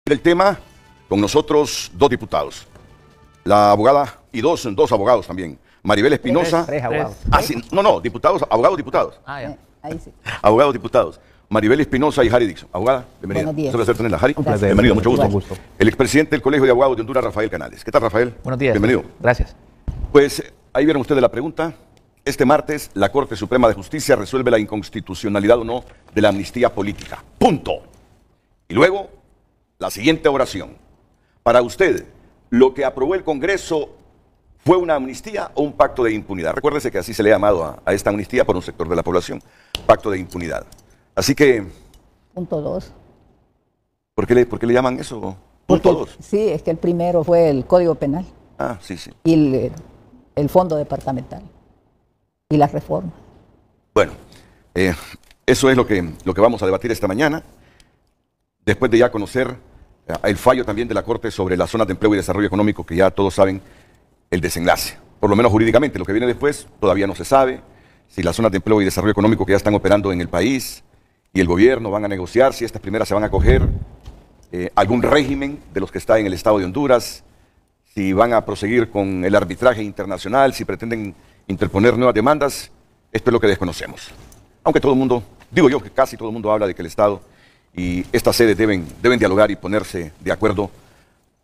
El tema, con nosotros dos diputados, la abogada y dos abogados también, Maribel Espinosa. Tres abogados. Sí, no, diputados, abogados. Ya. Ahí sí. Abogados diputados. Maribel Espinosa y Harry Dixon. Abogada, bienvenida. Buenos días. Es un placer tenerla, Harry. Un placer. Bienvenido, mucho gusto. Mucho gusto. El expresidente del Colegio de Abogados de Honduras, Rafael Canales. ¿Qué tal, Rafael? Buenos días. Bienvenido. Gracias. Pues ahí vieron ustedes la pregunta. Este martes, la Corte Suprema de Justicia resuelve la inconstitucionalidad o no de la amnistía política. Punto. Y luego, la siguiente oración. Para usted, ¿lo que aprobó el Congreso fue una amnistía o un pacto de impunidad? Recuérdese que así se le ha llamado a esta amnistía por un sector de la población, pacto de impunidad. Así que, Punto 2. ¿por qué le llaman eso? Punto 2. Sí, es que el primero fue el Código Penal Ah, sí, sí. y el Fondo Departamental y las reformas. Bueno, eso es lo que vamos a debatir esta mañana, después de ya conocer el fallo también de la Corte sobre las zonas de empleo y desarrollo económico, que ya todos saben el desenlace, por lo menos jurídicamente. Lo que viene después todavía no se sabe, si las zonas de empleo y desarrollo económico que ya están operando en el país y el gobierno van a negociar, si estas primeras se van a acoger algún régimen de los que está en el Estado de Honduras, si van a proseguir con el arbitraje internacional, si pretenden interponer nuevas demandas. Esto es lo que desconocemos. Aunque todo el mundo, digo yo que casi todo el mundo habla de que el Estado y estas sedes deben dialogar y ponerse de acuerdo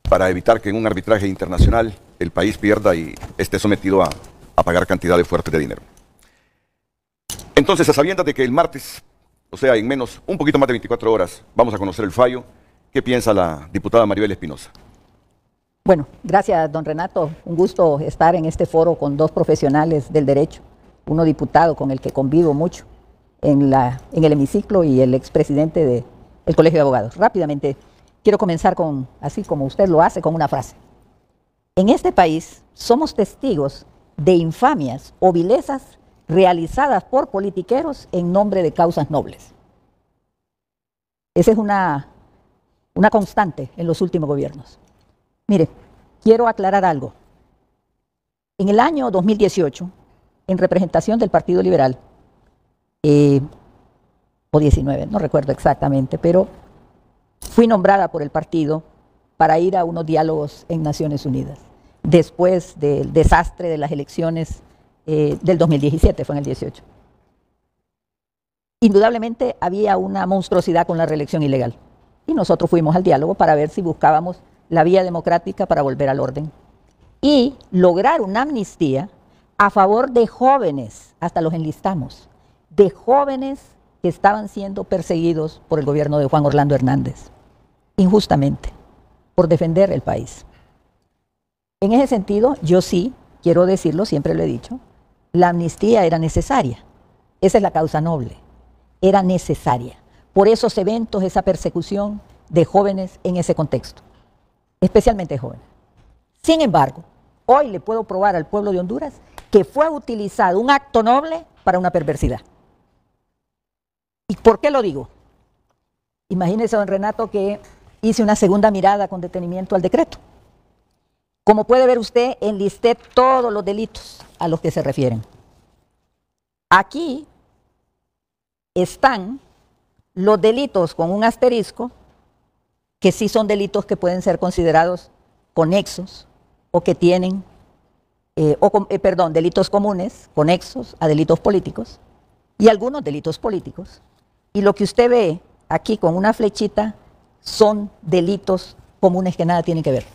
para evitar que en un arbitraje internacional el país pierda y esté sometido a pagar cantidades fuertes de dinero. Entonces, a sabiendas de que el martes, o sea, en un poquito más de 24 horas, vamos a conocer el fallo, ¿qué piensa la diputada Maribel Espinosa? Bueno, gracias, don Renato. Un gusto estar en este foro con dos profesionales del derecho. Uno diputado con el que convivo mucho en el hemiciclo y el expresidente del Colegio de Abogados. Rápidamente, quiero comenzar así como usted lo hace, con una frase. En este país somos testigos de infamias o vilezas realizadas por politiqueros en nombre de causas nobles. Esa es una constante en los últimos gobiernos. Mire, quiero aclarar algo. En el año 2018, en representación del Partido Liberal, o 19, no recuerdo exactamente, pero fui nombrada por el partido para ir a unos diálogos en Naciones Unidas, después del desastre de las elecciones del 2017, fue en el 18. Indudablemente había una monstruosidad con la reelección ilegal, y nosotros fuimos al diálogo para ver si buscábamos la vía democrática para volver al orden y lograr una amnistía a favor de jóvenes, hasta los enlistamos, de jóvenes que estaban siendo perseguidos por el gobierno de Juan Orlando Hernández, injustamente, por defender el país. En ese sentido, yo sí, quiero decirlo, siempre lo he dicho, la amnistía era necesaria. Esa es la causa noble, era necesaria. Por esos eventos, esa persecución de jóvenes en ese contexto, especialmente jóvenes. Sin embargo, hoy le puedo probar al pueblo de Honduras que fue utilizado un acto noble para una perversidad. ¿Y por qué lo digo? Imagínese, don Renato, que hice una segunda mirada con detenimiento al decreto. Como puede ver usted, enlisté todos los delitos a los que se refieren. Aquí están los delitos con un asterisco, que sí son delitos que pueden ser considerados conexos o que tienen, delitos comunes, conexos a delitos políticos y algunos delitos políticos. Y lo que usted ve aquí con una flechita son delitos comunes que nada tienen que ver.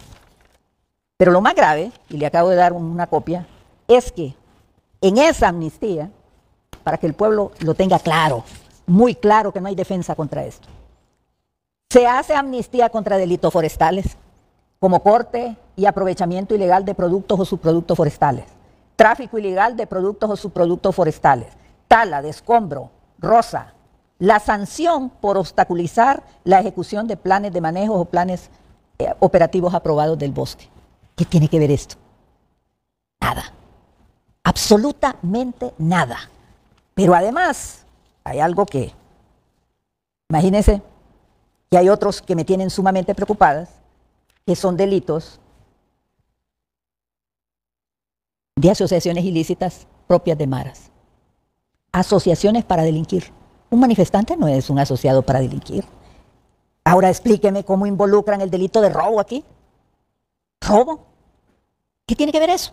Pero lo más grave, y le acabo de dar una copia, es que en esa amnistía, para que el pueblo lo tenga claro, muy claro que no hay defensa contra esto, se hace amnistía contra delitos forestales, como corte y aprovechamiento ilegal de productos o subproductos forestales, tráfico ilegal de productos o subproductos forestales, tala de escombro, roza, la sanción por obstaculizar la ejecución de planes de manejo o planes operativos aprobados del bosque. ¿Qué tiene que ver esto? Nada, absolutamente nada. Pero además hay algo que, imagínense, que hay otros que me tienen sumamente preocupadas, que son delitos de asociaciones ilícitas propias de maras. Asociaciones para delinquir. Un manifestante no es un asociado para delinquir. Ahora explíqueme cómo involucran el delito de robo aquí. ¿Robo? ¿Qué tiene que ver eso?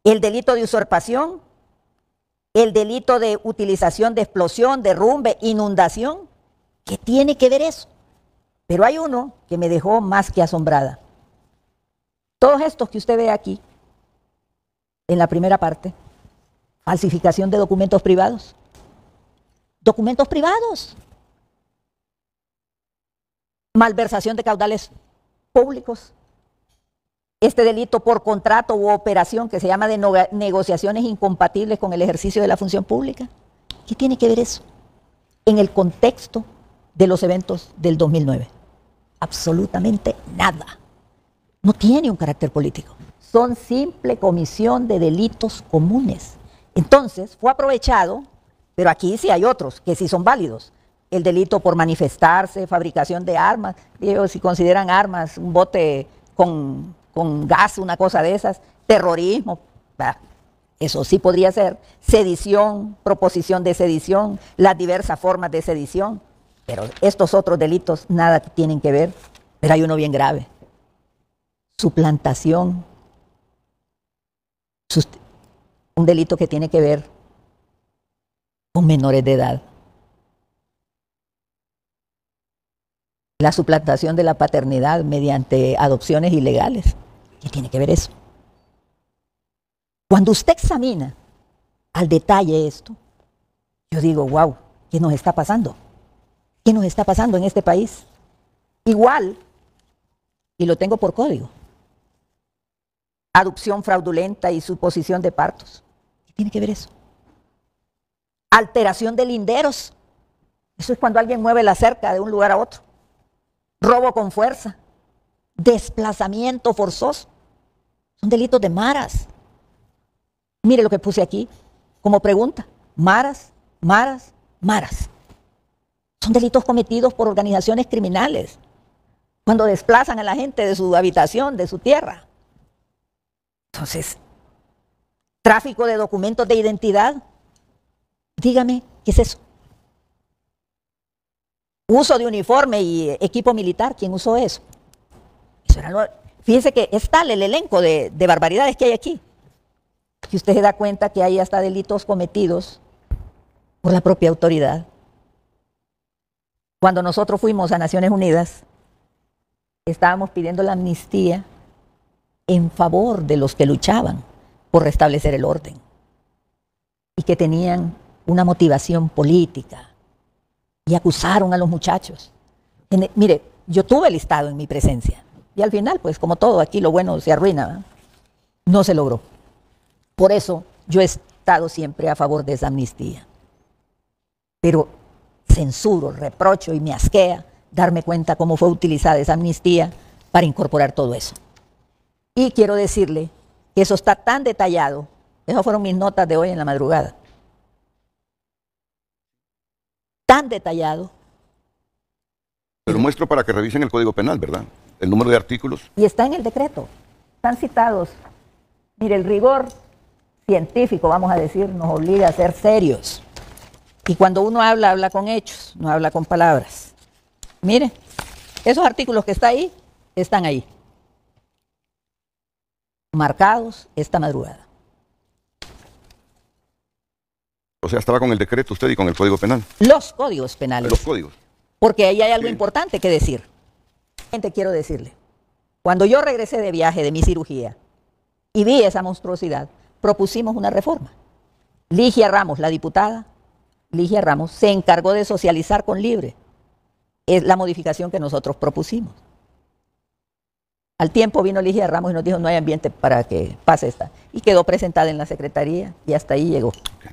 El delito de usurpación, el delito de utilización de explosión, derrumbe, inundación. ¿Qué tiene que ver eso? Pero hay uno que me dejó más que asombrada. Todos estos que usted ve aquí, en la primera parte, falsificación de documentos privados. Documentos privados. Malversación de caudales públicos. Este delito por contrato u operación que se llama de negociaciones incompatibles con el ejercicio de la función pública. ¿Qué tiene que ver eso? En el contexto de los eventos del 2009. Absolutamente nada. No tiene un carácter político. Son simple comisión de delitos comunes. Entonces, fue aprovechado, pero aquí sí hay otros que sí son válidos. El delito por manifestarse, fabricación de armas, digo, si consideran armas, un bote con gas, una cosa de esas, terrorismo, eso sí podría ser, sedición, proposición de sedición, las diversas formas de sedición, pero estos otros delitos nada tienen que ver, pero hay uno bien grave, suplantación, un delito que tiene que ver con menores de edad. La suplantación de la paternidad mediante adopciones ilegales. ¿Qué tiene que ver eso? Cuando usted examina al detalle esto, yo digo, wow, ¿qué nos está pasando? ¿Qué nos está pasando en este país? Igual, y lo tengo por código, adopción fraudulenta y suposición de partos. ¿Qué tiene que ver eso? Alteración de linderos. Eso es cuando alguien mueve la cerca de un lugar a otro. Robo con fuerza, desplazamiento forzoso, son delitos de maras. Mire lo que puse aquí como pregunta, maras. Son delitos cometidos por organizaciones criminales, cuando desplazan a la gente de su habitación, de su tierra. Entonces, tráfico de documentos de identidad, dígame, ¿qué es eso? Uso de uniforme y equipo militar, ¿quién usó eso? Fíjense que es tal el elenco de barbaridades que hay aquí, que usted se da cuenta que hay hasta delitos cometidos por la propia autoridad. Cuando nosotros fuimos a Naciones Unidas, estábamos pidiendo la amnistía en favor de los que luchaban por restablecer el orden y que tenían una motivación política. Y acusaron a los muchachos. Mire, yo tuve el listado en mi presencia. Y al final, pues como todo, aquí lo bueno se arruina, ¿verdad? No se logró. Por eso yo he estado siempre a favor de esa amnistía. Pero censuro, reprocho y me asquea darme cuenta cómo fue utilizada esa amnistía para incorporar todo eso. Y quiero decirle que eso está tan detallado. Esas fueron mis notas de hoy en la madrugada. Tan detallado. Pero muestro para que revisen el Código Penal, ¿verdad? El número de artículos. Y está en el decreto. Están citados. Mire, el rigor científico, vamos a decir, nos obliga a ser serios. Y cuando uno habla, habla con hechos, no habla con palabras. Mire, esos artículos que están ahí. Marcados esta madrugada. O sea, estaba con el decreto usted y con el Código Penal. Los códigos penales. Los códigos. Porque ahí hay algo Sí. importante que decir. Quiero decirle, cuando yo regresé de viaje de mi cirugía y vi esa monstruosidad, propusimos una reforma. Ligia Ramos, la diputada, Ligia Ramos, se encargó de socializar con Libre. Es la modificación que nosotros propusimos. Al tiempo vino Ligia Ramos y nos dijo, no hay ambiente para que pase esta. Y quedó presentada en la Secretaría y hasta ahí llegó. Okay.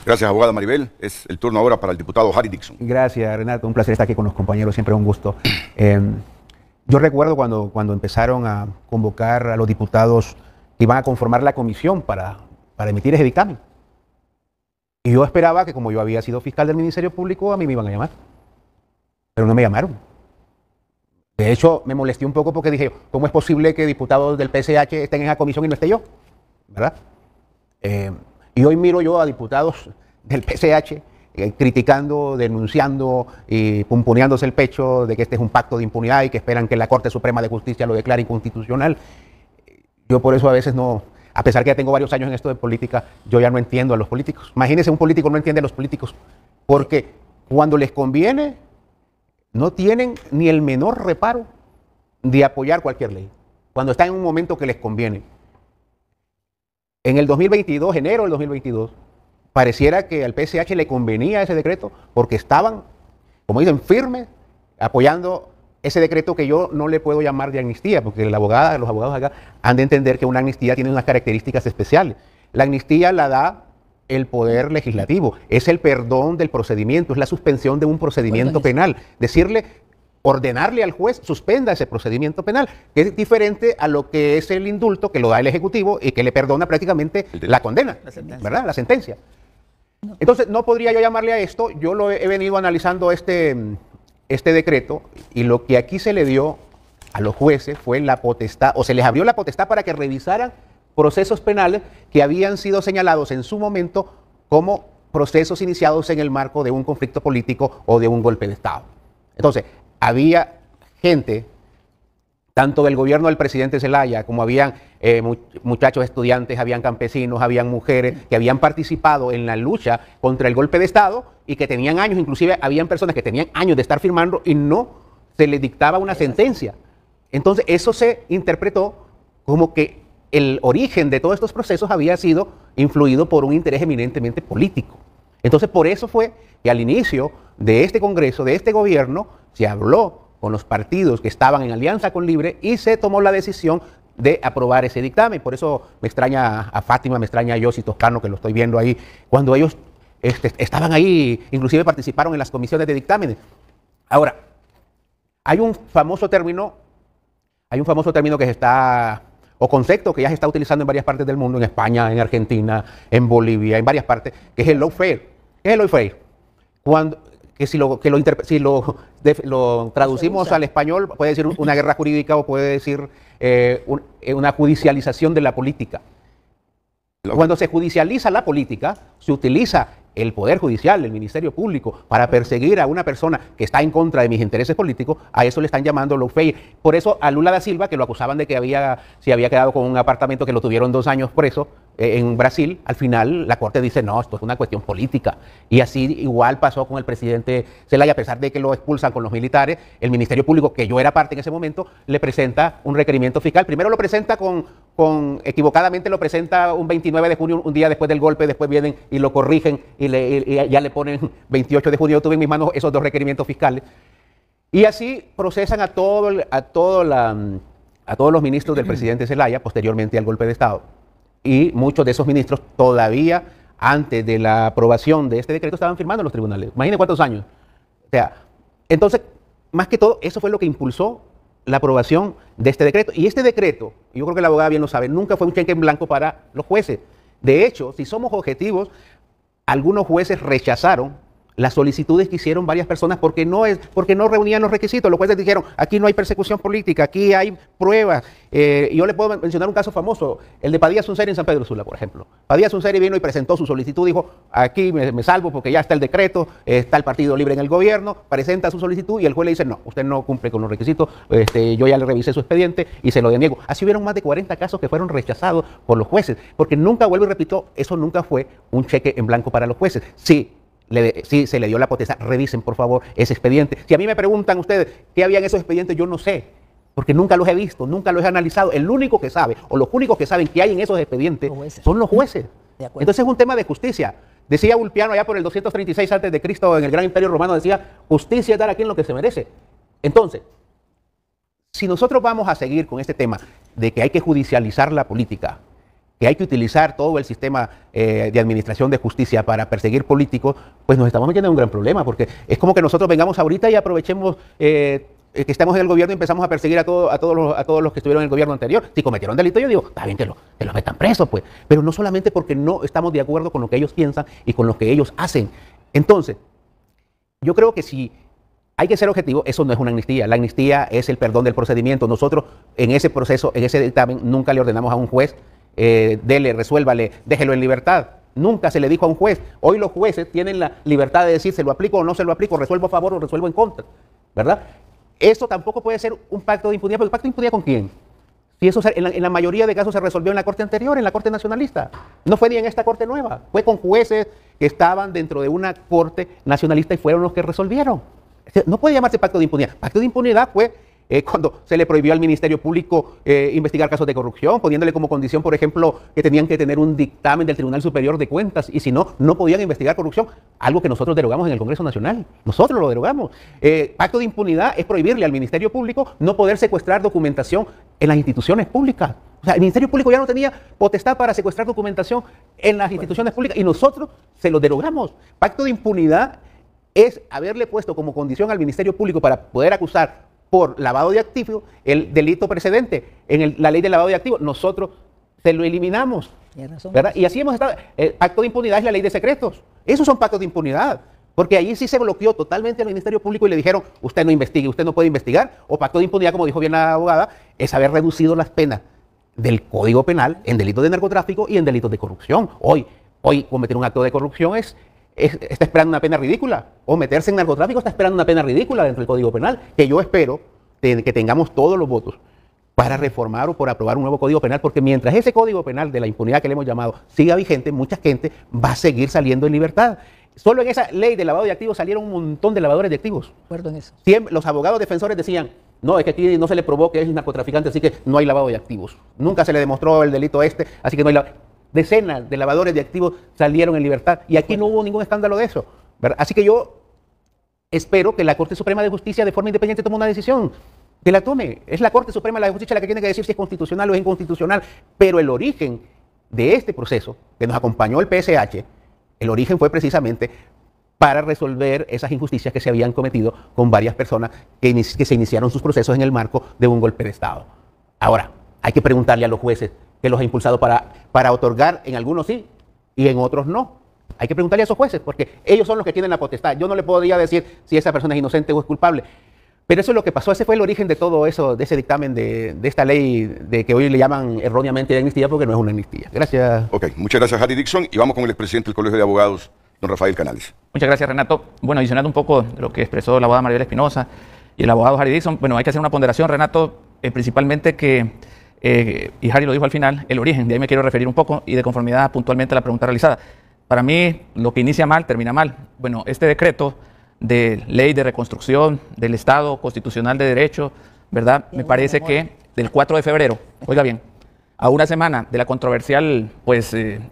Gracias, abogada Maribel. Es el turno ahora para el diputado Harry Dixon. Gracias, Renato. Un placer estar aquí con los compañeros. Siempre un gusto. Yo recuerdo cuando empezaron a convocar a los diputados que iban a conformar la comisión para emitir ese dictamen. Y yo esperaba que, como yo había sido fiscal del Ministerio Público, a mí me iban a llamar. Pero no me llamaron. De hecho, me molesté un poco porque dije, ¿cómo es posible que diputados del PSH estén en esa comisión y no esté yo? ¿Verdad? Y hoy miro yo a diputados del PSH criticando, denunciando y pumponeándose el pecho de que este es un pacto de impunidad y que esperan que la Corte Suprema de Justicia lo declare inconstitucional. Yo por eso a veces no, a pesar que ya tengo varios años en esto de política, yo ya no entiendo a los políticos. Imagínense, un político no entiende a los políticos, porque cuando les conviene, no tienen ni el menor reparo de apoyar cualquier ley, cuando está en un momento que les conviene. En el 2022, enero del 2022, pareciera que al PSH le convenía ese decreto porque estaban, como dicen, firmes, apoyando ese decreto que yo no le puedo llamar de amnistía, porque los abogados acá han de entender que una amnistía tiene unas características especiales. La amnistía la da el Poder Legislativo, es el perdón del procedimiento, es la suspensión de un procedimiento penal. Ordenarle al juez, suspenda ese procedimiento penal, que es diferente a lo que es el indulto que lo da el Ejecutivo y que le perdona prácticamente la condena, ¿verdad? La sentencia. Entonces, no podría yo llamarle a esto, yo lo he venido analizando este decreto, y lo que aquí se le dio a los jueces fue la potestad, o se les abrió la potestad para que revisaran procesos penales que habían sido señalados en su momento como procesos iniciados en el marco de un conflicto político o de un golpe de Estado. Entonces, había gente, tanto del gobierno del presidente Zelaya, como habían muchachos estudiantes, habían campesinos, habían mujeres que habían participado en la lucha contra el golpe de Estado y que tenían años, inclusive habían personas que tenían años de estar firmando y no se les dictaba una sentencia. Entonces eso se interpretó como que el origen de todos estos procesos había sido influido por un interés eminentemente político. Entonces por eso fue que al inicio de este Congreso, de este gobierno, se habló con los partidos que estaban en alianza con Libre y se tomó la decisión de aprobar ese dictamen. Por eso me extraña a Fátima, me extraña a Yossi Toscano, que lo estoy viendo ahí, cuando ellos estaban ahí, inclusive participaron en las comisiones de dictámenes. Ahora, hay un famoso término que se está, o concepto que ya se está utilizando en varias partes del mundo, en España, en Argentina, en Bolivia, en varias partes, que es el lawfare. ¿Qué es el lawfare? Que si lo traducimos al español, puede decir una guerra jurídica o puede decir una judicialización de la política. Cuando se judicializa la política, se utiliza el Poder Judicial, el Ministerio Público, para perseguir a una persona que está en contra de mis intereses políticos. A eso le están llamando lawfare. Por eso a Lula da Silva, que lo acusaban de que se había quedado con un apartamento, que lo tuvieron 2 años preso en Brasil, al final la Corte dice, no, esto es una cuestión política. Y así igual pasó con el presidente Zelaya, a pesar de que lo expulsan con los militares, el Ministerio Público, que yo era parte en ese momento, le presenta un requerimiento fiscal. Primero lo presenta equivocadamente lo presenta un 29 de junio, un día después del golpe, después vienen y lo corrigen y ya le ponen 28 de junio. Yo tuve en mis manos esos 2 requerimientos fiscales. Y así procesan a todos los ministros del presidente Zelaya, posteriormente al golpe de Estado. Y muchos de esos ministros todavía, antes de la aprobación de este decreto, estaban firmando en los tribunales. Imagínense cuántos años. O sea, entonces, más que todo, eso fue lo que impulsó la aprobación de este decreto. Y este decreto, yo creo que la abogada bien lo sabe, nunca fue un cheque en blanco para los jueces. De hecho, si somos objetivos, algunos jueces rechazaron las solicitudes que hicieron varias personas porque no reunían los requisitos. Los jueces dijeron, aquí no hay persecución política, aquí hay pruebas. Yo le puedo mencionar un caso famoso, el de Padilla Sunseri en San Pedro Sula, por ejemplo. Padilla Sunseri vino y presentó su solicitud, dijo, aquí me salvo porque ya está el decreto, está el Partido Libre en el gobierno, presenta su solicitud y el juez le dice, no, usted no cumple con los requisitos, yo ya le revisé su expediente y se lo deniego. Así hubieron más de 40 casos que fueron rechazados por los jueces, porque nunca, vuelvo y repito, eso nunca fue un cheque en blanco para los jueces. Sí, se le dio la potestad, revisen por favor ese expediente. Si a mí me preguntan ustedes qué había en esos expedientes, yo no sé, porque nunca los he visto, nunca los he analizado. El único que sabe, o los únicos que saben qué hay en esos expedientes, son los jueces. Entonces es un tema de justicia. Decía Ulpiano allá por el 236 a.C. en el Gran Imperio Romano, decía, justicia es dar a quien lo que se merece. Entonces, si nosotros vamos a seguir con este tema de que hay que judicializar la política, que hay que utilizar todo el sistema de administración de justicia para perseguir políticos, pues nos estamos metiendo en un gran problema, porque es como que nosotros vengamos ahorita y aprovechemos que estemos en el gobierno y empezamos a perseguir a todos los que estuvieron en el gobierno anterior. Si cometieron delito, yo digo, está bien que los metan presos, pues, pero no solamente porque no estamos de acuerdo con lo que ellos piensan y con lo que ellos hacen. Entonces, yo creo que si hay que ser objetivo, eso no es una amnistía. La amnistía es el perdón del procedimiento. Nosotros en ese proceso, en ese dictamen, nunca le ordenamos a un juez, dele, resuélvale, déjelo en libertad. Nunca se le dijo a un juez. Hoy los jueces tienen la libertad de decir se lo aplico o no se lo aplico, resuelvo a favor o resuelvo en contra, ¿verdad? Eso tampoco puede ser un pacto de impunidad, porque ¿pacto de impunidad con quién? Si eso en la mayoría de casos se resolvió en la Corte anterior, en la Corte Nacionalista. No fue ni en esta Corte nueva, fue con jueces que estaban dentro de una Corte Nacionalista y fueron los que resolvieron. No puede llamarse pacto de impunidad. Pacto de impunidad fue cuando se le prohibió al Ministerio Público investigar casos de corrupción, poniéndole como condición, por ejemplo, que tenían que tener un dictamen del Tribunal Superior de Cuentas y si no, no podían investigar corrupción, algo que nosotros derogamos en el Congreso Nacional. Nosotros lo derogamos. Pacto de impunidad es prohibirle al Ministerio Público no poder secuestrar documentación en las instituciones públicas. O sea, el Ministerio Público ya no tenía potestad para secuestrar documentación en las instituciones públicas y nosotros se lo derogamos. Pacto de impunidad es haberle puesto como condición al Ministerio Público para poder acusar por lavado de activos el delito precedente en la ley de lavado de activos. Nosotros se lo eliminamos, ¿verdad? Y así hemos estado. El pacto de impunidad es la ley de secretos. Esos son pactos de impunidad, porque allí sí se bloqueó totalmente al Ministerio Público y le dijeron, usted no investigue, usted no puede investigar. O pacto de impunidad, como dijo bien la abogada, es haber reducido las penas del Código Penal en delitos de narcotráfico y en delitos de corrupción. Hoy cometer un acto de corrupción está esperando una pena ridícula, o meterse en narcotráfico está esperando una pena ridícula dentro del Código Penal, que yo espero que tengamos todos los votos para reformar o por aprobar un nuevo Código Penal, porque mientras ese Código Penal de la impunidad que le hemos llamado siga vigente, mucha gente va a seguir saliendo en libertad. Solo en esa ley de lavado de activos salieron un montón de lavadores de activos. De acuerdo en eso. Siempre, los abogados defensores decían, no, es que aquí no se le probó que es narcotraficante, así que no hay lavado de activos. Nunca se le demostró el delito así que no hay lavado. Decenas de lavadores de activos salieron en libertad y aquí no hubo ningún escándalo de eso, ¿verdad? Así que yo espero que la Corte Suprema de Justicia de forma independiente tome una decisión, que la tome. Es la Corte Suprema de Justicia la que tiene que decir si es constitucional o es inconstitucional, pero el origen de este proceso que nos acompañó el PSH, el origen fue precisamente para resolver esas injusticias que se habían cometido con varias personas que se iniciaron sus procesos en el marco de un golpe de Estado. Ahora, hay que preguntarle a los jueces que los ha impulsado para otorgar, en algunos sí y en otros no. Hay que preguntarle a esos jueces, porque ellos son los que tienen la potestad. Yo no le podría decir si esa persona es inocente o es culpable. Pero eso es lo que pasó, ese fue el origen de todo eso, de ese dictamen, de esta ley de que hoy le llaman erróneamente de amnistía, porque no es una amnistía. Gracias. Ok, muchas gracias, Harry Dixon. Y vamos con el expresidente del Colegio de Abogados, don Rafael Canales. Muchas gracias, Renato. Bueno, adicionando un poco de lo que expresó la abogada Maribel Espinosa y el abogado Harry Dixon, bueno, hay que hacer una ponderación, Renato, principalmente que y Harry lo dijo al final, el origen, de ahí me quiero referir un poco y de conformidad puntualmente a la pregunta realizada. Para mí, lo que inicia mal, termina mal. Bueno, este decreto de ley de reconstrucción del Estado Constitucional de Derecho, ¿verdad? Me parece que del 4 de febrero, oiga bien, a una semana de la controversial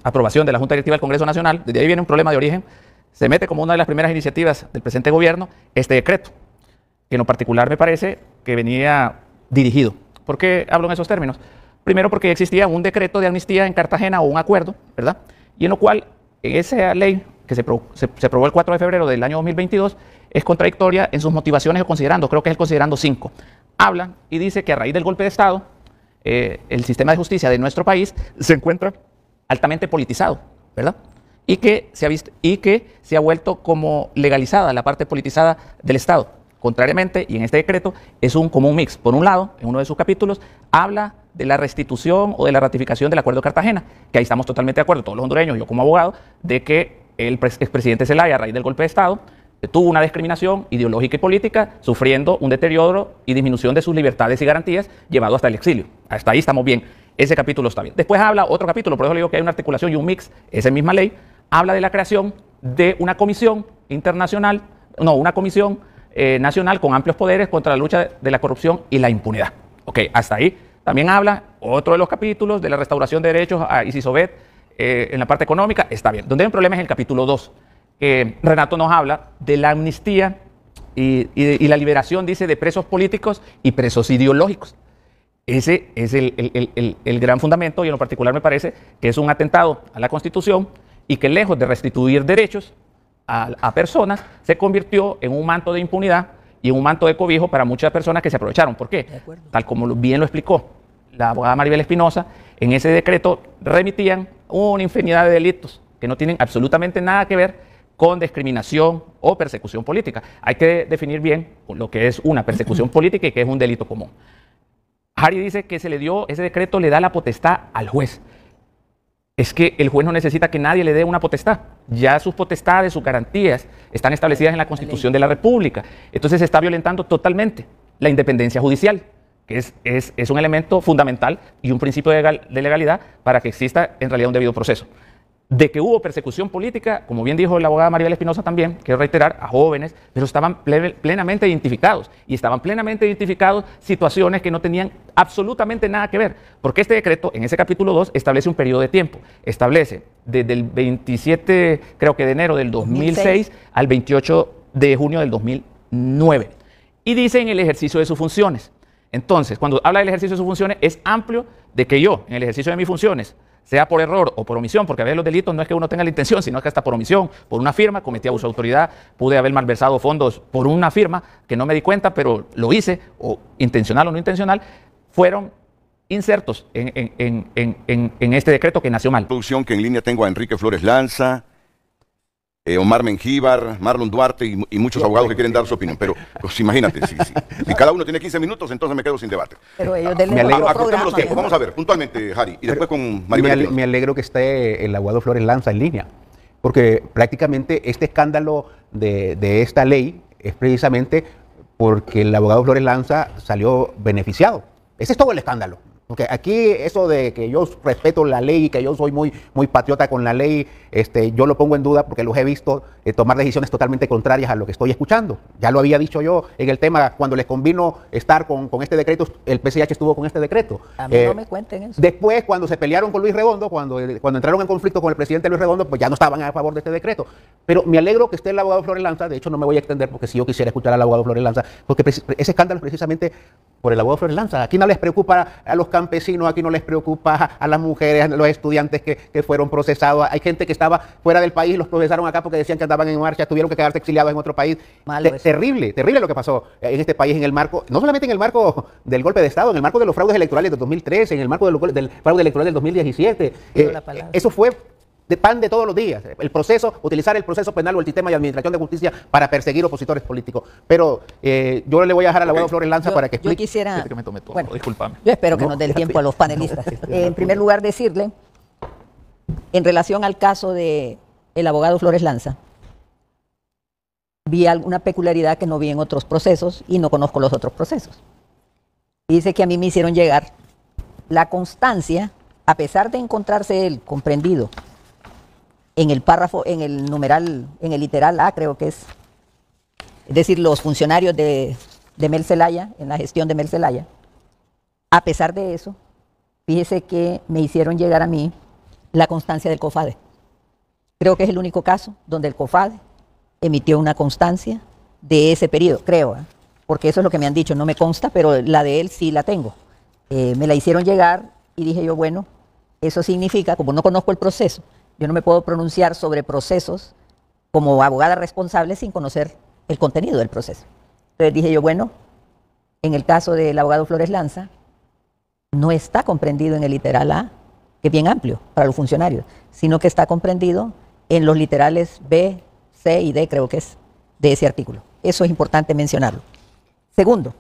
aprobación de la Junta Directiva del Congreso Nacional, desde ahí viene un problema de origen, se mete como una de las primeras iniciativas del presente gobierno este decreto, que en lo particular me parece que venía dirigido. ¿Por qué hablo en esos términos? Primero porque existía un decreto de amnistía en Cartagena o un acuerdo, ¿verdad? Y en lo cual esa ley que se aprobó el 4 de febrero del año 2022 es contradictoria en sus motivaciones o considerando, creo que es el considerando 5. Habla y dice que a raíz del golpe de Estado, el sistema de justicia de nuestro país se encuentra altamente politizado, ¿verdad? Y que se ha vuelto como legalizada la parte politizada del Estado. Contrariamente, y en este decreto, es como un mix. Por un lado, en uno de sus capítulos, habla de la restitución o de la ratificación del Acuerdo de Cartagena, que ahí estamos totalmente de acuerdo, todos los hondureños, yo como abogado, de que el expresidente Zelaya, a raíz del golpe de Estado, tuvo una discriminación ideológica y política, sufriendo un deterioro y disminución de sus libertades y garantías, llevado hasta el exilio. Hasta ahí estamos bien. Ese capítulo está bien. Después habla otro capítulo, por eso le digo que hay una articulación y un mix, esa misma ley, habla de la creación de una comisión internacional, una comisión nacional con amplios poderes contra la lucha de la corrupción y la impunidad. Ok, hasta ahí. También habla otro de los capítulos de la restauración de derechos a ICISOBET en la parte económica, está bien. Donde hay un problema es el capítulo 2. Renato nos habla de la amnistía y la liberación, dice, de presos políticos y presos ideológicos. Ese es el gran fundamento y en lo particular me parece que es un atentado a la Constitución y que lejos de restituir derechos a personas, se convirtió en un manto de impunidad y en un manto de cobijo para muchas personas que se aprovecharon. ¿Por qué? Tal como bien lo explicó la abogada Maribel Espinosa, en ese decreto remitían una infinidad de delitos que no tienen absolutamente nada que ver con discriminación o persecución política. Hay que definir bien lo que es una persecución política y que es un delito común. Harry dice que ese decreto le da la potestad al juez. es que el juez no necesita que nadie le dé una potestad. Ya sus potestades, sus garantías están establecidas en la Constitución de la República. Entonces se está violentando totalmente la independencia judicial, que es un elemento fundamental y un principio de legalidad para que exista en realidad un debido proceso. De que hubo persecución política, como bien dijo la abogada Maribel Espinosa también, quiero reiterar, a jóvenes, pero estaban plenamente identificados, y estaban plenamente identificados situaciones que no tenían absolutamente nada que ver, porque este decreto, en ese capítulo 2, establece un periodo de tiempo, establece desde el 27, creo que de enero del 2006 al 28 de junio del 2009, y dice en el ejercicio de sus funciones. Entonces, cuando habla del ejercicio de sus funciones, es amplio de que yo, en el ejercicio de mis funciones, sea por error o por omisión, porque a veces los delitos no es que uno tenga la intención, sino que hasta por omisión, por una firma, cometí abuso de autoridad, pude haber malversado fondos por una firma que no me di cuenta, pero lo hice, o intencional o no intencional, fueron insertos en este decreto que nació mal. Producción que en línea tengo a Enrique Flores Lanza, Omar Mengíbar, Marlon Duarte y muchos abogados que quieren dar su opinión. Pero pues, imagínate, si cada uno tiene 15 minutos, entonces me quedo sin debate. Pero ellos Me alegro. Acortemos los tiempos. Vamos a ver, puntualmente, Harry, y después con Maribel. Me alegro que esté el abogado Flores Lanza en línea, porque prácticamente este escándalo de esta ley es precisamente porque el abogado Flores Lanza salió beneficiado. Ese es todo el escándalo. Porque aquí eso de que yo respeto la ley y que yo soy muy patriota con la ley, yo lo pongo en duda porque los he visto tomar decisiones totalmente contrarias a lo que estoy escuchando. Ya lo había dicho yo en el tema, cuando les convino estar con este decreto, el PCH estuvo con este decreto. A mí no me cuenten eso. Después, cuando se pelearon con Luis Redondo, cuando entraron en conflicto con el presidente Luis Redondo, pues ya no estaban a favor de este decreto. Pero me alegro que esté el abogado Flores Lanza. De hecho, no me voy a extender porque si yo quisiera escuchar al abogado Flores Lanza, porque ese escándalo es precisamente por el abogado Flores Lanza. Aquí no les preocupa a los campesinos, aquí no les preocupa a las mujeres, a los estudiantes que fueron procesados. Hay gente que estaba fuera del país y los procesaron acá porque decían que andaban en marcha, tuvieron que quedarse exiliados en otro país. Terrible lo que pasó en este país en el marco, no solamente en el marco del golpe de Estado, en el marco de los fraudes electorales del 2013, en el marco del fraude electoral del 2017. Eso fue de pan de todos los días, utilizar el proceso penal o el sistema de administración de justicia para perseguir opositores políticos. Pero yo le voy a dejar al abogado Flores Lanza para que explique. Yo quisiera, que me tome todo, bueno, discúlpame. Yo espero que nos dé el tiempo a los panelistas. En primer lugar, decirle, en relación al caso del abogado Flores Lanza, vi alguna peculiaridad que no vi en otros procesos y no conozco los otros procesos. Dice que a mí me hicieron llegar la constancia, a pesar de encontrarse él comprendido en el párrafo, en el numeral, en el literal A, creo que es decir, los funcionarios de Mel Zelaya, en la gestión de Mel Zelaya. A pesar de eso, fíjese que me hicieron llegar a mí la constancia del COFADE. Creo que es el único caso donde el COFADE emitió una constancia de ese periodo, creo, porque eso es lo que me han dicho, no me consta, pero la de él sí la tengo. Me la hicieron llegar y dije yo, bueno, eso significa, como no conozco el proceso, yo no me puedo pronunciar sobre procesos como abogada responsable sin conocer el contenido del proceso. Entonces dije yo, bueno, en el caso del abogado Flores Lanza, no está comprendido en el literal A, que es bien amplio para los funcionarios, sino que está comprendido en los literales B, C y D, creo que es, de ese artículo. Eso es importante mencionarlo. Segundo,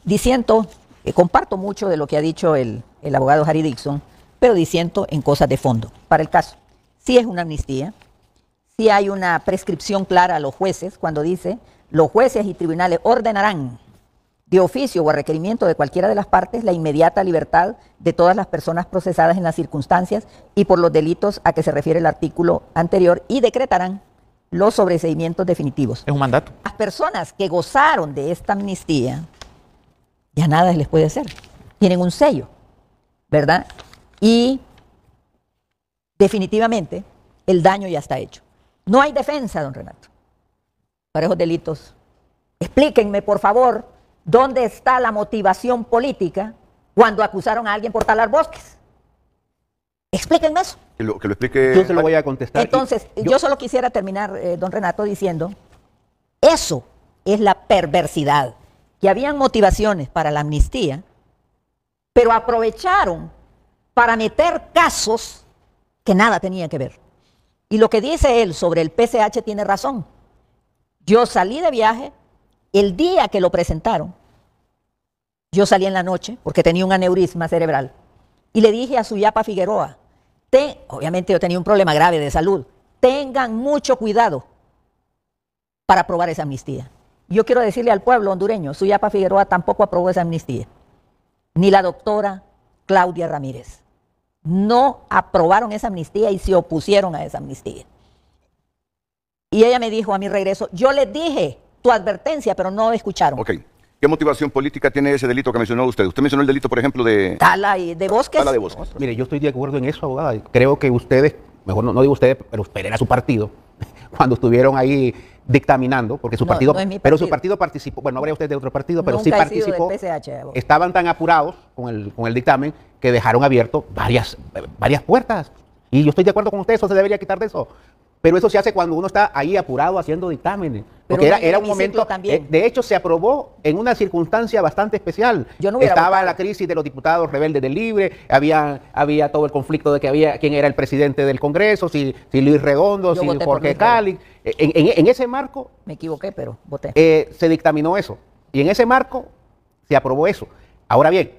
diciendo, comparto mucho de lo que ha dicho el abogado Harry Dixon, pero diciendo en cosas de fondo. Para el caso, sí es una amnistía, sí hay una prescripción clara a los jueces cuando dice, los jueces y tribunales ordenarán de oficio o a requerimiento de cualquiera de las partes la inmediata libertad de todas las personas procesadas en las circunstancias y por los delitos a que se refiere el artículo anterior y decretarán los sobreseimientos definitivos. Es un mandato. Las personas que gozaron de esta amnistía, ya nada les puede hacer. Tienen un sello, ¿verdad? Y definitivamente el daño ya está hecho. No hay defensa, don Renato, para esos delitos. Explíquenme, por favor, dónde está la motivación política cuando acusaron a alguien por talar bosques. Explíquenme eso. Que lo explique. Yo se lo voy a contestar. Entonces, yo solo quisiera terminar, don Renato, diciendo, eso es la perversidad, que habían motivaciones para la amnistía, pero aprovecharon para meter casos que nada tenían que ver. Y lo que dice él sobre el PCH tiene razón. Yo salí de viaje el día que lo presentaron. Yo salí en la noche porque tenía un aneurisma cerebral. Y le dije a Suyapa Figueroa obviamente yo tenía un problema grave de salud, tengan mucho cuidado para aprobar esa amnistía. Yo quiero decirle al pueblo hondureño, Suyapa Figueroa tampoco aprobó esa amnistía, ni la doctora Claudia Ramírez. No aprobaron esa amnistía y se opusieron a esa amnistía. Y ella me dijo a mi regreso, yo les dije tu advertencia, pero no escucharon. Ok. ¿Qué motivación política tiene ese delito que mencionó usted? Usted mencionó el delito, por ejemplo, de... Tala y de Bosques. Tala de Bosques. Mire, yo estoy de acuerdo en eso, abogada. Creo que ustedes, mejor no digo ustedes, pero era su partido, cuando estuvieron ahí dictaminando, porque su partido, no es mi pero su partido. partido participó, bueno, no habría usted de otro partido, pero Nunca sí he sido participó. del PSH, abogado. Estaban tan apurados con el dictamen que dejaron abierto varias puertas. Y yo estoy de acuerdo con usted, eso se debería quitar de eso. Pero eso se hace cuando uno está ahí apurado haciendo dictámenes. Porque Pero era en un el hemiciclo momento, también. de hecho se aprobó en una circunstancia bastante especial. Yo no hubiera Estaba votado. la crisis de los diputados rebeldes del Libre, había todo el conflicto de que había quién era el presidente del Congreso, si Luis Redondo, Yo si voté por Jorge Luis Redondo. Cali. En ese marco Me equivoqué, pero voté. se dictaminó eso. Y en ese marco se aprobó eso. Ahora bien,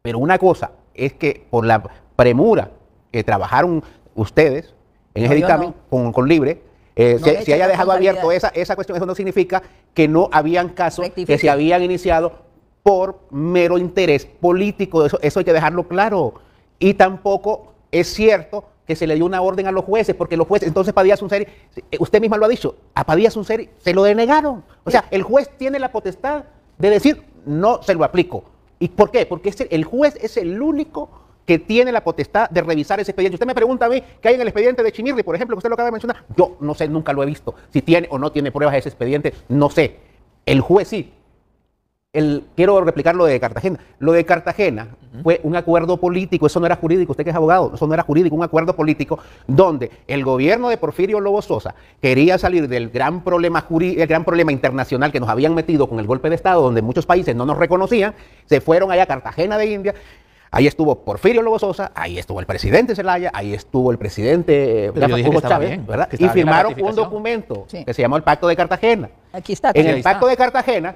pero una cosa es que por la premura que trabajaron ustedes en ese No, yo dictamen con Libre, No me si eche haya dejado abierto responsabilidad. esa cuestión, eso no significa que no habían casos Rectifique. que se habían iniciado por mero interés político. Eso hay que dejarlo claro. Y tampoco es cierto que se le dio una orden a los jueces, porque los jueces, entonces Padilla Sunseri, usted misma lo ha dicho, a Padilla Sunseri se lo denegaron. O sea, el juez tiene la potestad de decir, no se lo aplico. ¿Y por qué? Porque el juez es el único que tiene la potestad de revisar ese expediente. Usted me pregunta a mí qué hay en el expediente de Chimirri, por ejemplo, que usted lo acaba de mencionar. Yo no sé, nunca lo he visto. Si tiene o no tiene pruebas de ese expediente, no sé. El juez sí. Quiero replicar lo de Cartagena. Lo de Cartagena fue un acuerdo político, eso no era jurídico, usted que es abogado, eso no era jurídico, un acuerdo político donde el gobierno de Porfirio Lobo Sosa quería salir del gran problema internacional que nos habían metido con el golpe de Estado, donde muchos países no nos reconocían, se fueron allá a Cartagena de India. Ahí estuvo Porfirio Lobo Sosa, ahí estuvo el presidente Zelaya, ahí estuvo el presidente Pero yo dije que Hugo estaba Chávez, bien, ¿verdad? que Y estaba bien la firmaron un ratificación. documento Sí. que se llamó el Pacto de Cartagena. Aquí está. En ahí el está. Pacto de Cartagena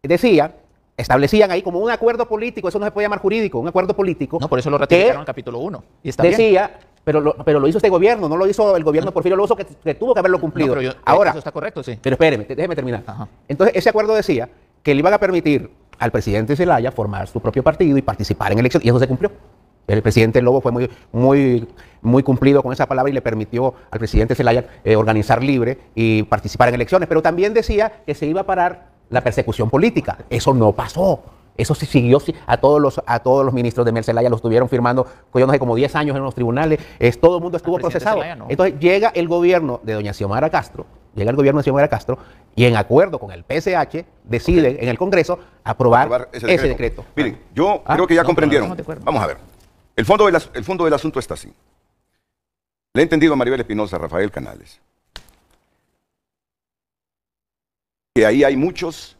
decía, establecían ahí como un acuerdo político, eso no se puede llamar jurídico, un acuerdo político. No, por eso lo que ratificaron en el capítulo 1. Y está bien. decía, pero lo hizo este gobierno, no lo hizo el gobierno de Porfirio Lobo Sosa, que tuvo que haberlo No, cumplido. pero Ahora, eso está correcto, sí. pero espéreme, déjeme terminar. Ajá. Entonces, ese acuerdo decía que le iban a permitir al presidente Zelaya formar su propio partido y participar en elecciones, y eso se cumplió. El presidente Lobo fue muy cumplido con esa palabra y le permitió al presidente Zelaya organizar libre y participar en elecciones, pero también decía que se iba a parar la persecución política. Eso no pasó. Eso se siguió a todos los ministros de Mel Zelaya, los estuvieron firmando, yo no sé, como 10 años en los tribunales, todo el mundo estuvo Al presidente procesado. Zelaya, no. Entonces llega el gobierno de doña Xiomara Castro, y en acuerdo con el PSH deciden en el Congreso aprobar ese decreto. Miren, yo creo que ya no, comprendieron. no, de acuerdo. Vamos a ver. El fondo del asunto está así. Le he entendido a Maribel Espinosa, a Rafael Canales, que ahí hay muchos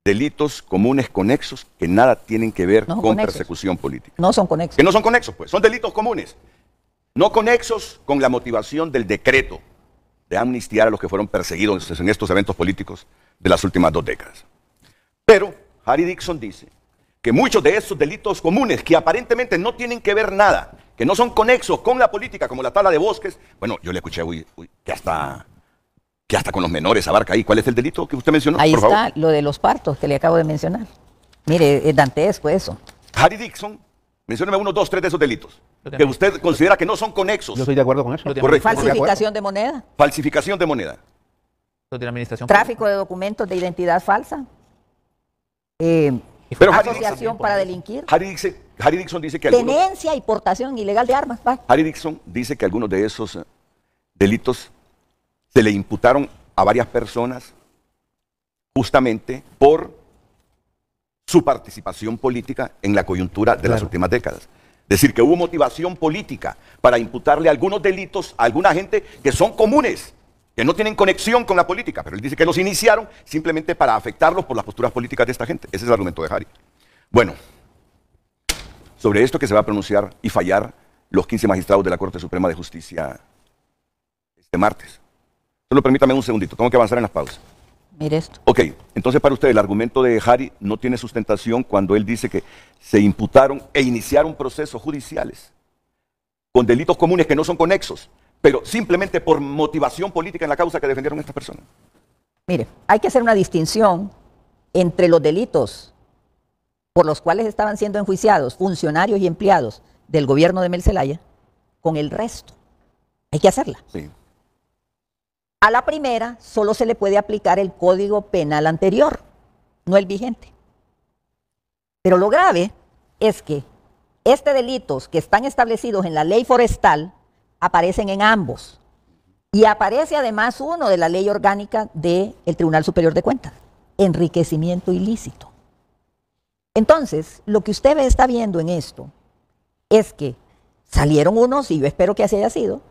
delitos comunes conexos que nada tienen que ver No son con conexos. persecución política. No son conexos. Que no son conexos, pues, son delitos comunes. No conexos con la motivación del decreto de amnistiar a los que fueron perseguidos en estos eventos políticos de las últimas 2 décadas. Pero Harry Dixon dice que muchos de esos delitos comunes que aparentemente no tienen que ver nada, que no son conexos con la política, como la tala de bosques, bueno, yo le escuché, que hasta con los menores abarca ahí. ¿Cuál es el delito que usted mencionó? Ahí por está favor? lo de los partos que le acabo de mencionar. Mire, es dantesco eso. Harry Dixon, mencióneme 1, 2, 3 de esos delitos Yo que también. usted considera que no son conexos. Yo estoy de acuerdo con eso. Lo tiene Correcto. Falsificación de moneda, Falsificación de moneda. Lo de la administración tráfico de documentos de identidad falsa, Pero Harry asociación para delinquir, Harry Dixon dice que algunos... tenencia y portación ilegal de armas. Va. Harry Dixon dice que algunos de esos delitos se le imputaron a varias personas justamente por su participación política en la coyuntura de las últimas décadas. Es decir, que hubo motivación política para imputarle algunos delitos a alguna gente que son comunes, que no tienen conexión con la política, pero él dice que los iniciaron simplemente para afectarlos por las posturas políticas de esta gente. Ese es el argumento de Harry. Bueno, sobre esto que se va a pronunciar y fallar los 15 magistrados de la Corte Suprema de Justicia este martes. Solo permítame un segundito, tengo que avanzar en las pausas. Mire esto. Ok, entonces para usted el argumento de Harry no tiene sustentación cuando él dice que se imputaron e iniciaron procesos judiciales con delitos comunes que no son conexos, pero simplemente por motivación política en la causa que defendieron estas personas. Mire, hay que hacer una distinción entre los delitos por los cuales estaban siendo enjuiciados funcionarios y empleados del gobierno de Mel Zelaya con el resto. Hay que hacerla. Sí. A la primera solo se le puede aplicar el Código Penal anterior, no el vigente. Pero lo grave es que delitos que están establecidos en la ley forestal aparecen en ambos. Y aparece además uno de la ley orgánica del Tribunal Superior de Cuentas, enriquecimiento ilícito. Entonces, lo que usted está viendo en esto es que salieron unos, y yo espero que así haya sido,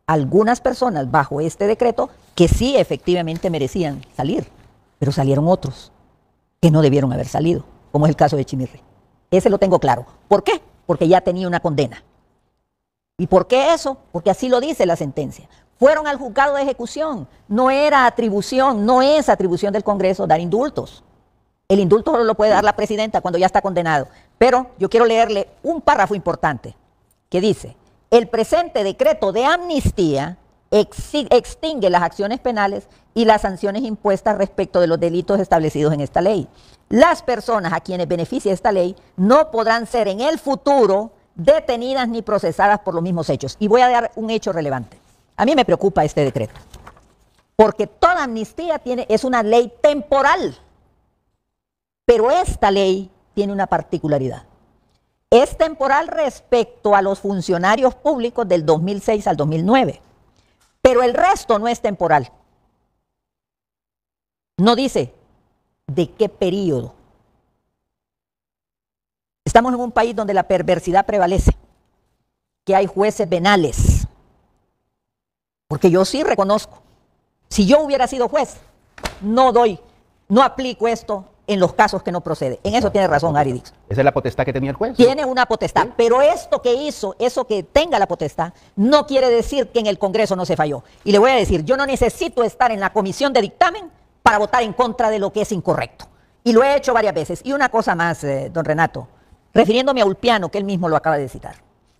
algunas personas bajo este decreto que sí efectivamente merecían salir, pero salieron otros que no debieron haber salido, como es el caso de Chimirri. Ese lo tengo claro. ¿Por qué? Porque ya tenía una condena. ¿Y por qué eso? Porque así lo dice la sentencia. Fueron al juzgado de ejecución. No era atribución, no es atribución del Congreso dar indultos. El indulto solo lo puede dar la presidenta cuando ya está condenado. Pero yo quiero leerle un párrafo importante que dice: el presente decreto de amnistía extingue las acciones penales y las sanciones impuestas respecto de los delitos establecidos en esta ley. Las personas a quienes beneficie esta ley no podrán ser en el futuro detenidas ni procesadas por los mismos hechos. Y voy a dar un hecho relevante. A mí me preocupa este decreto, porque toda amnistía es una ley temporal, pero esta ley tiene una particularidad. Es temporal respecto a los funcionarios públicos del 2006 al 2009, pero el resto no es temporal. No dice de qué periodo. Estamos en un país donde la perversidad prevalece, que hay jueces venales, porque yo sí reconozco, si yo hubiera sido juez, no aplico esto en los casos que no procede. En eso tiene razón Harry Dixon. Esa es la potestad que tenía el juez. Tiene una potestad, pero esto que hizo, eso que tenga la potestad, no quiere decir que en el Congreso no se falló. Y le voy a decir, yo no necesito estar en la comisión de dictamen para votar en contra de lo que es incorrecto. Y lo he hecho varias veces. Y una cosa más, don Renato, refiriéndome a Ulpiano, que él mismo lo acaba de citar.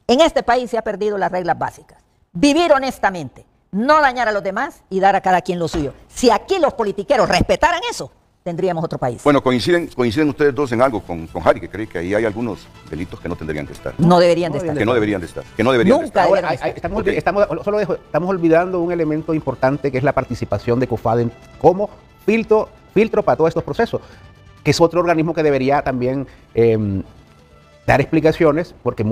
En este país se ha perdido las reglas básicas. Vivir honestamente, no dañar a los demás y dar a cada quien lo suyo. Si aquí los politiqueros respetaran eso, tendríamos otro país. Bueno, coinciden ustedes dos en algo con Harry, que cree que ahí hay algunos delitos que no tendrían que estar. No deberían de estar. Que no deberían de estar. Que no deberían de estar. Nunca estamos olvidando un elemento importante, que es la participación de COFADE como filtro para todos estos procesos, que es otro organismo que debería también dar explicaciones, porque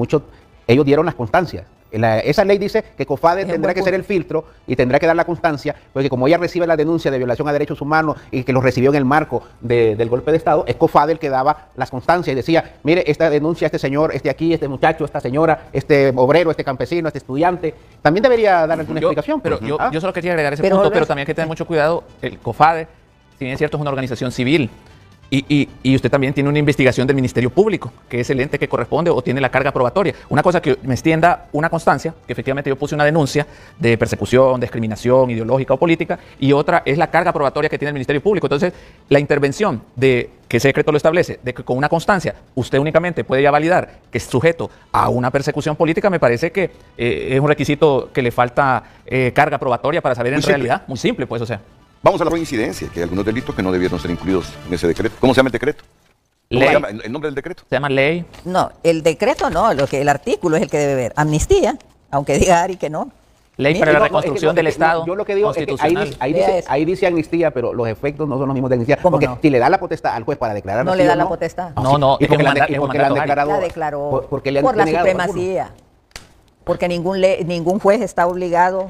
ellos dieron las constancias. Esa ley dice que COFADE tendrá que ser el filtro y tendrá que dar la constancia, porque como ella recibe la denuncia de violación a derechos humanos y que los recibió en el marco del golpe de Estado, es COFADE el que daba las constancias y decía, mire, esta denuncia, este señor, este aquí, este muchacho, esta señora, este obrero, este campesino, este estudiante, también debería dar alguna explicación. Pero yo solo quería agregar ese punto, pero también hay que tener mucho cuidado. El COFADE, si bien es cierto, es una organización civil. Y usted también tiene una investigación del Ministerio Público, que es el ente que corresponde o tiene la carga probatoria. Una cosa que me extienda una constancia, que efectivamente yo puse una denuncia de persecución, discriminación ideológica o política, y otra es la carga probatoria que tiene el Ministerio Público. Entonces, la intervención de que ese decreto lo establece, de que con una constancia usted únicamente puede ya validar que es sujeto a una persecución política, me parece que es un requisito que le falta carga probatoria para saber en realidad. Muy simple, pues, o sea. Vamos a la coincidencia, que hay algunos delitos que no debieron ser incluidos en ese decreto. ¿Cómo se llama el decreto? ¿Cómo se llama el nombre del decreto? Se llama ley. No, el decreto no, el artículo es el que debe ver. Amnistía, aunque diga Ari que no. Ley para la reconstrucción del Estado. Yo lo que digo es que ahí dice amnistía, pero los efectos no son los mismos de amnistía. Porque si le da la potestad al juez para declarar. No le da la potestad. No, y porque la han declarado. La declaró por la supremacía. Porque ningún juez está obligado.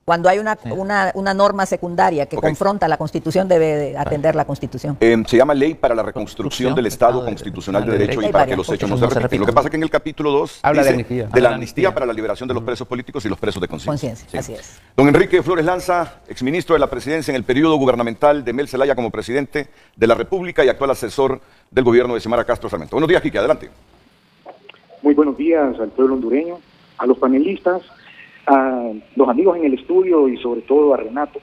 Cuando hay una norma secundaria que confronta la Constitución, debe atender la Constitución. Se llama Ley para la Reconstrucción del Estado Constitucional de Derecho y para que los hechos no se repitan. Lo que pasa es que en el capítulo 2 habla dice de la amnistía para la liberación de los presos políticos y los presos de conciencia. Sí. Así es. Don Enrique Flores Lanza, exministro de la Presidencia en el periodo gubernamental de Mel Zelaya como presidente de la República y actual asesor del gobierno de Xiomara Castro Sarmiento. Buenos días, Quique, adelante. Muy buenos días al pueblo hondureño, a los panelistas, a los amigos en el estudio y sobre todo a Renato,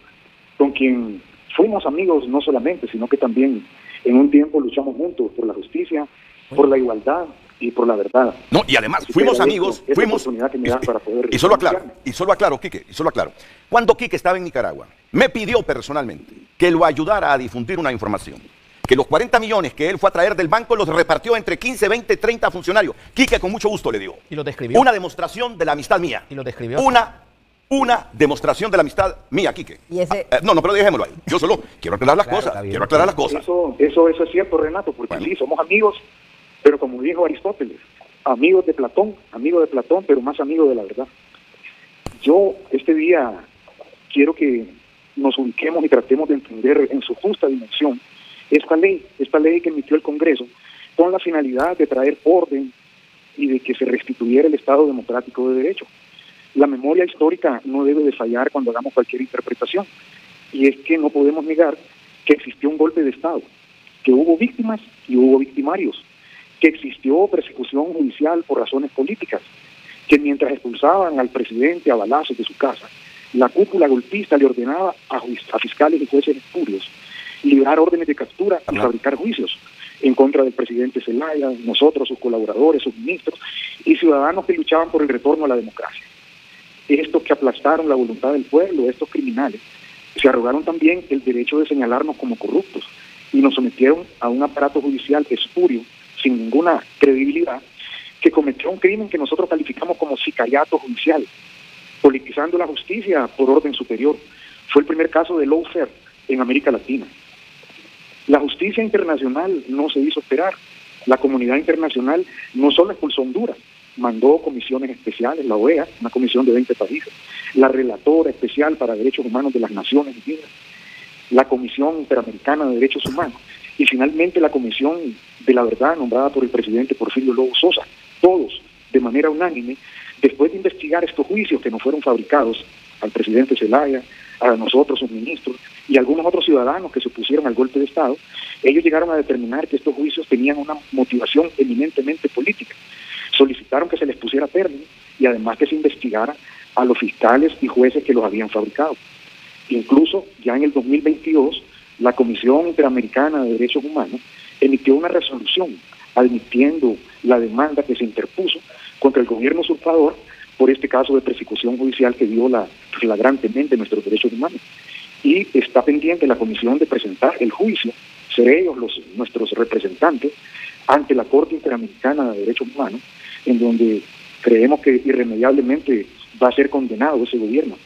con quien fuimos amigos no solamente, sino que también en un tiempo luchamos juntos por la justicia, por la igualdad, y por la verdad. No, y además, Así que fuimos agradezco amigos, esa fuimos... oportunidad que me das para poder y solo aclaro, pronunciarme. Quique, y solo aclaro. Cuando Quique estaba en Nicaragua, me pidió personalmente que lo ayudara a difundir una información. Que los 40 millones que él fue a traer del banco los repartió entre 15, 20, 30 funcionarios. Quique con mucho gusto le dio. Y lo describió. Una demostración de la amistad mía. Y lo describió. Una demostración de la amistad mía, Quique. Y ese- No, pero dejémoslo ahí. Yo solo quiero aclarar las Claro, cosas. está bien. Quiero aclarar las cosas. Eso es cierto, Renato, porque Bueno. sí, somos amigos, pero como dijo Aristóteles, amigos de Platón, pero más amigos de la verdad. Yo este día quiero que nos ubiquemos y tratemos de entender en su justa dimensión esta ley que emitió el Congreso con la finalidad de traer orden y de que se restituyera el Estado democrático de derecho. La memoria histórica no debe de fallar cuando hagamos cualquier interpretación, y es que no podemos negar que existió un golpe de Estado, que hubo víctimas y hubo victimarios, que existió persecución judicial por razones políticas, que mientras expulsaban al presidente a balazos de su casa, la cúpula golpista le ordenaba a fiscales y jueces espurios librar órdenes de captura y fabricar juicios en contra del presidente Zelaya, nosotros, sus colaboradores, sus ministros y ciudadanos que luchaban por el retorno a la democracia. Estos que aplastaron la voluntad del pueblo, estos criminales, se arrogaron también el derecho de señalarnos como corruptos y nos sometieron a un aparato judicial espurio, sin ninguna credibilidad, que cometió un crimen que nosotros calificamos como sicariato judicial, politizando la justicia por orden superior. Fue el primer caso de lawfare en América Latina. La justicia internacional no se hizo esperar. La comunidad internacional no solo expulsó a Honduras, mandó comisiones especiales, la OEA, una comisión de 20 países, la relatora especial para derechos humanos de las Naciones Unidas, la Comisión Interamericana de Derechos Humanos y finalmente la Comisión de la Verdad nombrada por el presidente Porfirio Lobo Sosa. Todos, de manera unánime, después de investigar estos juicios que no fueron fabricados al presidente Zelaya, a nosotros, sus ministros, y a algunos otros ciudadanos que se opusieron al golpe de Estado, ellos llegaron a determinar que estos juicios tenían una motivación eminentemente política. Solicitaron que se les pusiera término y además que se investigara a los fiscales y jueces que los habían fabricado. Incluso ya en el 2022, la Comisión Interamericana de Derechos Humanos emitió una resolución admitiendo la demanda que se interpuso contra el gobierno usurpador por este caso de persecución judicial que viola flagrantemente nuestros derechos humanos. Y está pendiente la comisión de presentar el juicio, ser ellos nuestros representantes, ante la Corte Interamericana de Derechos Humanos, en donde creemos que irremediablemente va a ser condenado ese gobierno.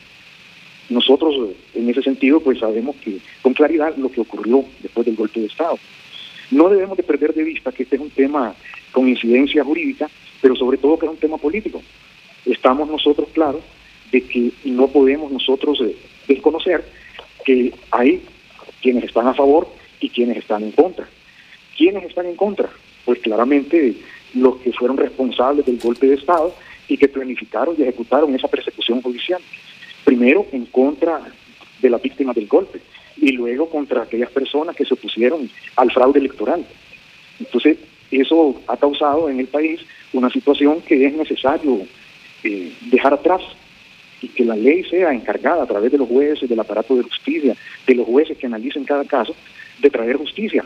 Nosotros, en ese sentido, pues sabemos que con claridad lo que ocurrió después del golpe de Estado. No debemos de perder de vista que este es un tema con incidencia jurídica, pero sobre todo que es un tema político. Estamos nosotros claros de que no podemos nosotros desconocer que hay quienes están a favor y quienes están en contra. ¿Quiénes están en contra? Pues claramente los que fueron responsables del golpe de Estado y que planificaron y ejecutaron esa persecución judicial. Primero en contra de las víctimas del golpe y luego contra aquellas personas que se opusieron al fraude electoral. Entonces, eso ha causado en el país una situación que es necesario dejar atrás y que la ley sea encargada a través de los jueces, del aparato de justicia, de los jueces que analicen cada caso, de traer justicia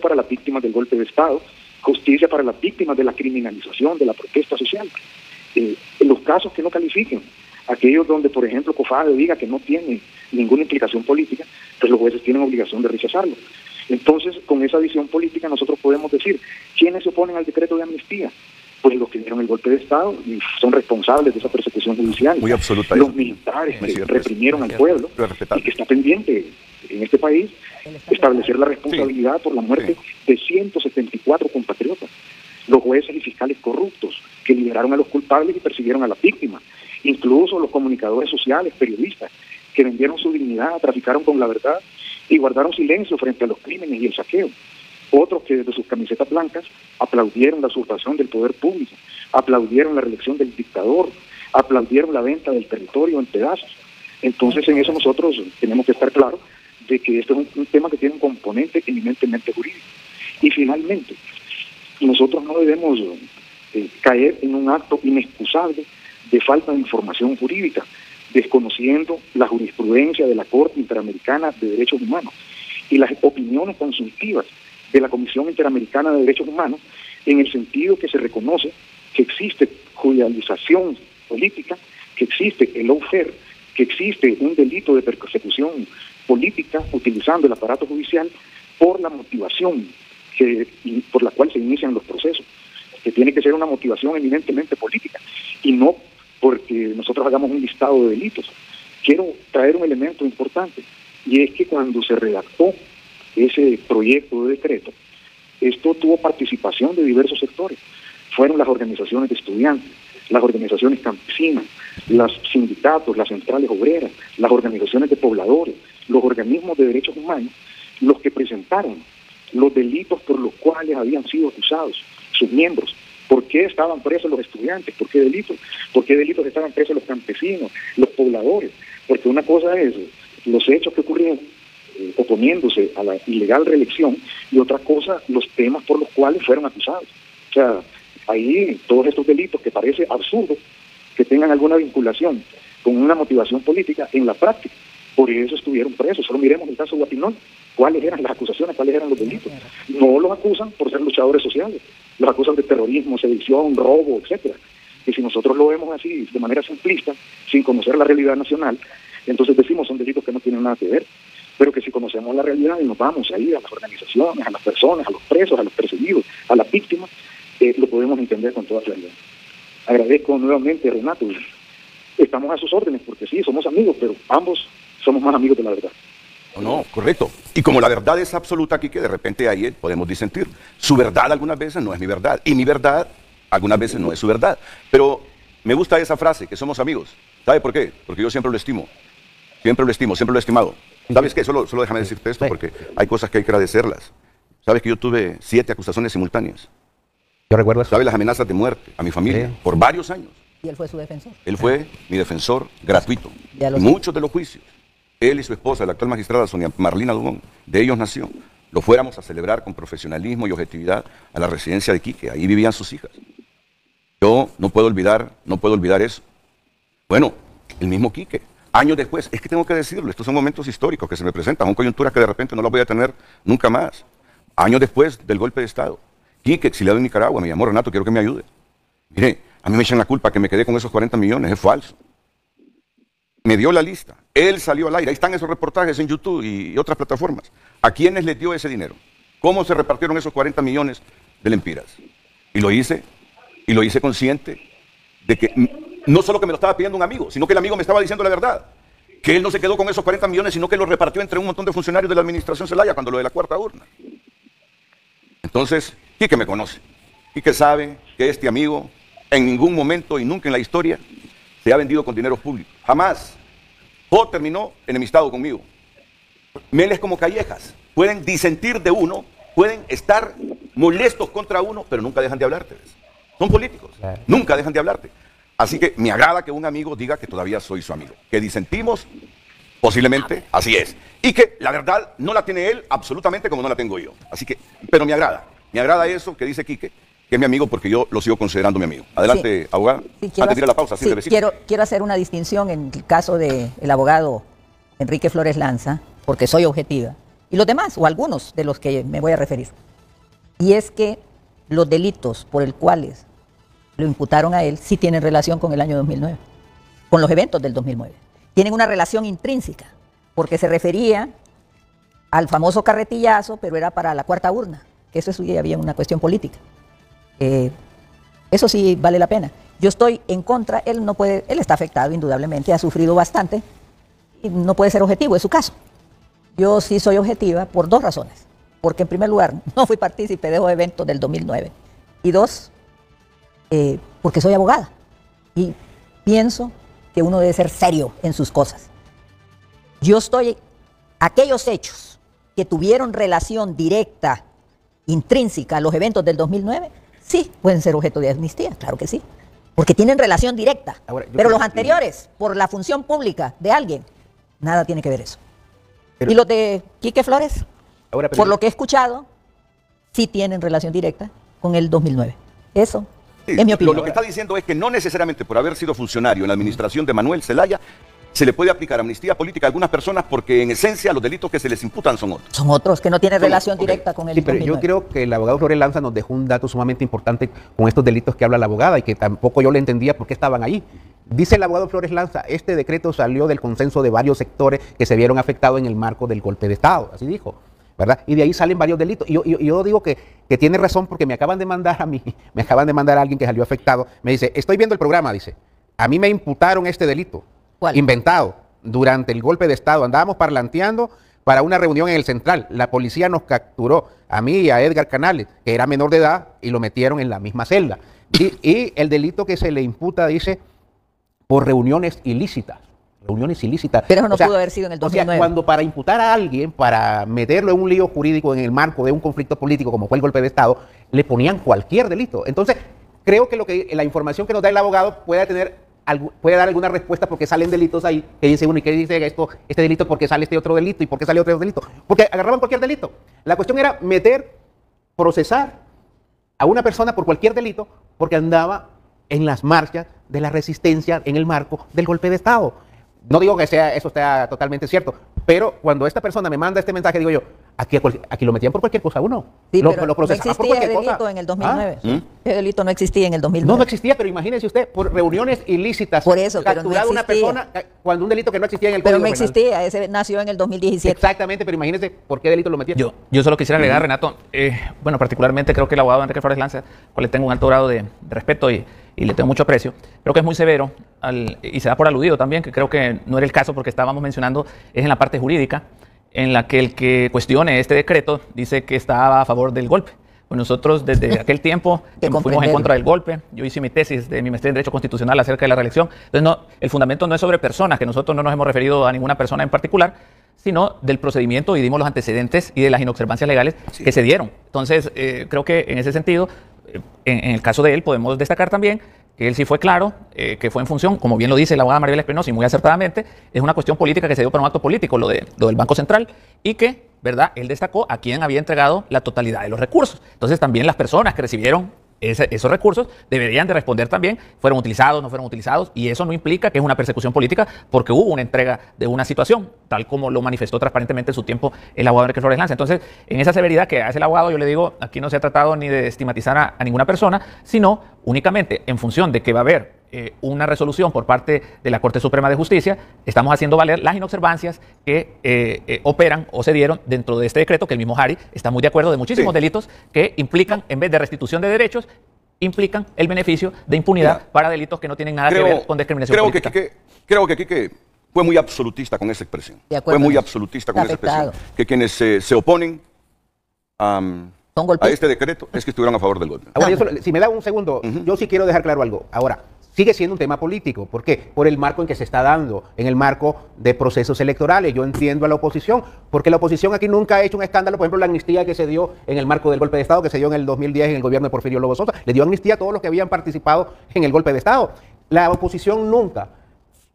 para las víctimas del golpe de Estado, justicia para las víctimas de la criminalización, de la protesta social. En los casos que no califiquen, aquellos donde, por ejemplo, COFADE diga que no tiene ninguna implicación política, pues los jueces tienen obligación de rechazarlo. Entonces, con esa visión política nosotros podemos decir, ¿quiénes se oponen al decreto de amnistía? Pues los que dieron el golpe de Estado y son responsables de esa persecución judicial. Muy absoluta. Los militares que reprimieron al pueblo y que está pendiente en este país establecer la responsabilidad por la muerte de 174 compatriotas. Los jueces y fiscales corruptos que liberaron a los culpables y persiguieron a las víctimas. Incluso los comunicadores sociales, periodistas, que vendieron su dignidad, traficaron con la verdad y guardaron silencio frente a los crímenes y el saqueo. Otros que desde sus camisetas blancas aplaudieron la usurpación del poder público, aplaudieron la reelección del dictador, aplaudieron la venta del territorio en pedazos. Entonces en eso nosotros tenemos que estar claros de que esto es un tema que tiene un componente eminentemente jurídico. Y finalmente, nosotros no debemos caer en un acto inexcusable de falta de información jurídica, desconociendo la jurisprudencia de la Corte Interamericana de Derechos Humanos y las opiniones consultivas de la Comisión Interamericana de Derechos Humanos, en el sentido que se reconoce que existe judicialización política, que existe el lawfare, que existe un delito de persecución política utilizando el aparato judicial por la motivación por la cual se inician los procesos, que tiene que ser una motivación eminentemente política y no porque nosotros hagamos un listado de delitos. Quiero traer un elemento importante, y es que cuando se redactó ese proyecto de decreto, esto tuvo participación de diversos sectores. Fueron las organizaciones de estudiantes, las organizaciones campesinas, los sindicatos, las centrales obreras, las organizaciones de pobladores, los organismos de derechos humanos, los que presentaron los delitos por los cuales habían sido acusados sus miembros. ¿Por qué estaban presos los estudiantes? ¿Por qué delitos? ¿Por qué delitos estaban presos los campesinos, los pobladores? Porque una cosa es los hechos que ocurrieron oponiéndose a la ilegal reelección, y otra cosa los temas por los cuales fueron acusados. O sea, ahí todos estos delitos que parece absurdo que tengan alguna vinculación con una motivación política, en la práctica, por eso estuvieron presos. Solo miremos el caso de Guapinol, cuáles eran las acusaciones, cuáles eran los delitos. No los acusan por ser luchadores sociales, los acusan de terrorismo, sedición, robo, etcétera. Y si nosotros lo vemos así, de manera simplista, sin conocer la realidad nacional, entonces decimos son delitos que no tienen nada que ver. Pero que si conocemos la realidad y nos vamos ahí a las organizaciones, a las personas, a los presos, a los perseguidos, a las víctimas, lo podemos entender con toda claridad. Agradezco nuevamente, Renato. Estamos a sus órdenes, porque sí, somos amigos, pero ambos somos más amigos de la verdad. No, correcto. Y como la verdad es absoluta aquí, que de repente ahí podemos disentir. Su verdad algunas veces no es mi verdad, y mi verdad algunas veces no es su verdad. Pero me gusta esa frase, que somos amigos. ¿Sabe por qué? Porque yo siempre lo estimo. Siempre lo estimo, siempre lo he estimado. ¿Sabes qué? Solo déjame decirte esto, porque hay cosas que hay que agradecerlas. ¿Sabes que yo tuve 7 acusaciones simultáneas? Yo recuerdo eso. ¿Sabes las amenazas de muerte a mi familia? Por varios años. Y él fue su defensor. Él fue mi defensor gratuito. Ya lo sé. Muchos de los juicios, él y su esposa, la actual magistrada Sonia Marlina Dumont, de ellos nació, lo fuéramos a celebrar con profesionalismo y objetividad a la residencia de Quique. Ahí vivían sus hijas. Yo no puedo olvidar eso. Bueno, el mismo Quique. Años después, es que tengo que decirlo, estos son momentos históricos que se me presentan, son coyunturas que de repente no las voy a tener nunca más. Años después del golpe de Estado, Quique, exiliado en Nicaragua, me llamó: Renato, quiero que me ayude. Mire, a mí me echan la culpa que me quedé con esos 40 millones, es falso. Me dio la lista, él salió al aire, ahí están esos reportajes en YouTube y otras plataformas. ¿A quiénes les dio ese dinero? ¿Cómo se repartieron esos 40 millones de lempiras? Y lo hice consciente de que no solo que me lo estaba pidiendo un amigo, sino que el amigo me estaba diciendo la verdad. Que él no se quedó con esos 40 millones, sino que los repartió entre un montón de funcionarios de la administración Zelaya cuando lo de la cuarta urna. Entonces, Quique me conoce. Quique sabe que este amigo en ningún momento y nunca en la historia se ha vendido con dinero público. Jamás. Todo terminó enemistado conmigo. Meles como Callejas. Pueden disentir de uno, pueden estar molestos contra uno, pero nunca dejan de hablarte. Son políticos. Nunca dejan de hablarte. Así que me agrada que un amigo diga que todavía soy su amigo. Que disentimos, posiblemente, así es. Y que la verdad no la tiene él absolutamente como no la tengo yo. Así que, pero me agrada eso que dice Quique, que es mi amigo, porque yo lo sigo considerando mi amigo. Adelante, sí. abogado. Sí, antes de ir a la pausa, sí, quiero hacer una distinción en el caso del abogado Enrique Flores Lanza, porque soy objetiva, y los demás, o algunos de los que me voy a referir. Y es que los delitos por el cuales lo imputaron a él sí tienen relación con el año 2009, con los eventos del 2009. Tienen una relación intrínseca, porque se refería al famoso carretillazo, pero era para la cuarta urna, que eso sí había una cuestión política. Eso sí vale la pena. Yo estoy en contra, él está afectado indudablemente, ha sufrido bastante, y no puede ser objetivo, es su caso. Yo sí soy objetiva por 2 razones. Porque en primer lugar, no fui partícipe de esos eventos del 2009. Y 2, porque soy abogada y pienso que uno debe ser serio en sus cosas. Aquellos hechos que tuvieron relación directa, intrínseca a los eventos del 2009, sí pueden ser objeto de amnistía, claro que sí, porque tienen relación directa. Pero los anteriores, por la función pública de alguien, nada tiene que ver eso. Y los de Quique Flores, por lo que he escuchado, sí tienen relación directa con el 2009. Eso es mi opinión. Lo que está diciendo es que no necesariamente por haber sido funcionario en la administración de Manuel Zelaya se le puede aplicar amnistía política a algunas personas porque en esencia los delitos que se les imputan son otros. Son otros que no tienen Son relación otros, directa con el Sí, pero yo 2009. creo que el abogado Flores Lanza nos dejó un dato sumamente importante con estos delitos que habla la abogada y que tampoco yo le entendía por qué estaban allí. Dice el abogado Flores Lanza, este decreto salió del consenso de varios sectores que se vieron afectados en el marco del golpe de Estado, así dijo, ¿verdad? Y de ahí salen varios delitos. Y yo digo que tiene razón porque me acaban de mandar a mí, me acaban de mandar a alguien que salió afectado, me dice, estoy viendo el programa, dice, a mí me imputaron este delito, ¿Cuál? inventado. Durante el golpe de Estado andábamos parlanteando para una reunión en el Central. La policía nos capturó, a mí y a Edgar Canales, que era menor de edad, y lo metieron en la misma celda. Y el delito que se le imputa, dice, por reuniones ilícitas. Reuniones ilícitas. Pero eso no pudo haber sido en el 2009. O sea, cuando para imputar a alguien, para meterlo en un lío jurídico en el marco de un conflicto político, como fue el golpe de Estado, le ponían cualquier delito. Entonces, creo que la información que nos da el abogado puede dar alguna respuesta porque salen delitos ahí, que dice uno y que dice este delito porque sale este otro delito y porque sale otro delito. Porque agarraban cualquier delito. La cuestión era procesar a una persona por cualquier delito porque andaba en las marchas de la resistencia en el marco del golpe de Estado. No digo que eso sea totalmente cierto, pero cuando esta persona me manda este mensaje, digo yo, aquí lo metían por cualquier cosa uno. Sí, lo pero no procesaban por existía ese cualquier delito cosa. en el 2009. ¿Mm? Ese delito no existía en el 2009. No existía, pero imagínese usted, por reuniones ilícitas, Por eso, pero no capturado una existía. persona cuando un delito que no existía en el Pero Código no Penal. existía, ese nació en el 2017. Exactamente, pero imagínese por qué delito lo metían. Yo solo quisiera agregar, Renato, bueno, particularmente creo que el abogado Enrique Flores Lanza, cual le tengo un alto grado de respeto y le tengo mucho aprecio, creo que es muy severo y se da por aludido también, que creo que no era el caso porque estábamos mencionando, es en la parte jurídica, en la que el que cuestione este decreto dice que estaba a favor del golpe. Pues nosotros desde aquel tiempo fuimos en contra del golpe. Yo hice mi tesis de mi maestría en Derecho Constitucional acerca de la reelección. Entonces, el fundamento no es sobre personas, que nosotros no nos hemos referido a ninguna persona en particular, sino del procedimiento y dimos los antecedentes y de las inobservancias legales que se dieron. Entonces, creo que en ese sentido, en el caso de él, podemos destacar también que él sí fue claro, que fue en función, como bien lo dice la abogada Maribel Espinosa y muy acertadamente, es una cuestión política que se dio por un acto político, lo del Banco Central, y que, ¿verdad?, él destacó a quien había entregado la totalidad de los recursos. Entonces también las personas que recibieron esos recursos deberían de responder también, fueron utilizados, no fueron utilizados, y eso no implica que es una persecución política porque hubo una entrega de una situación, tal como lo manifestó transparentemente en su tiempo el abogado Enrique Flores Lanza. Entonces, en esa severidad que hace el abogado, yo le digo, aquí no se ha tratado ni de estigmatizar a ninguna persona, sino únicamente en función de que va a haber una resolución por parte de la Corte Suprema de Justicia, estamos haciendo valer las inobservancias que operan o se dieron dentro de este decreto, que el mismo Hari está muy de acuerdo, de muchísimos delitos que implican, en vez de restitución de derechos, implican el beneficio de impunidad para delitos que no tienen nada que ver con discriminación política. Creo que Quique fue muy absolutista con esa expresión. De acuerdo. Fue muy absolutista con esa expresión. Que quienes se oponen a este decreto es que estuvieron a favor del golpe. Ahora, si me da un segundo, yo sí quiero dejar claro algo. Ahora, sigue siendo un tema político. ¿Por qué? Por el marco en que se está dando, en el marco de procesos electorales. Yo entiendo a la oposición, porque la oposición aquí nunca ha hecho un escándalo. Por ejemplo, la amnistía que se dio en el marco del golpe de Estado, que se dio en el 2010 en el gobierno de Porfirio Lobo Sosa, le dio amnistía a todos los que habían participado en el golpe de Estado. La oposición nunca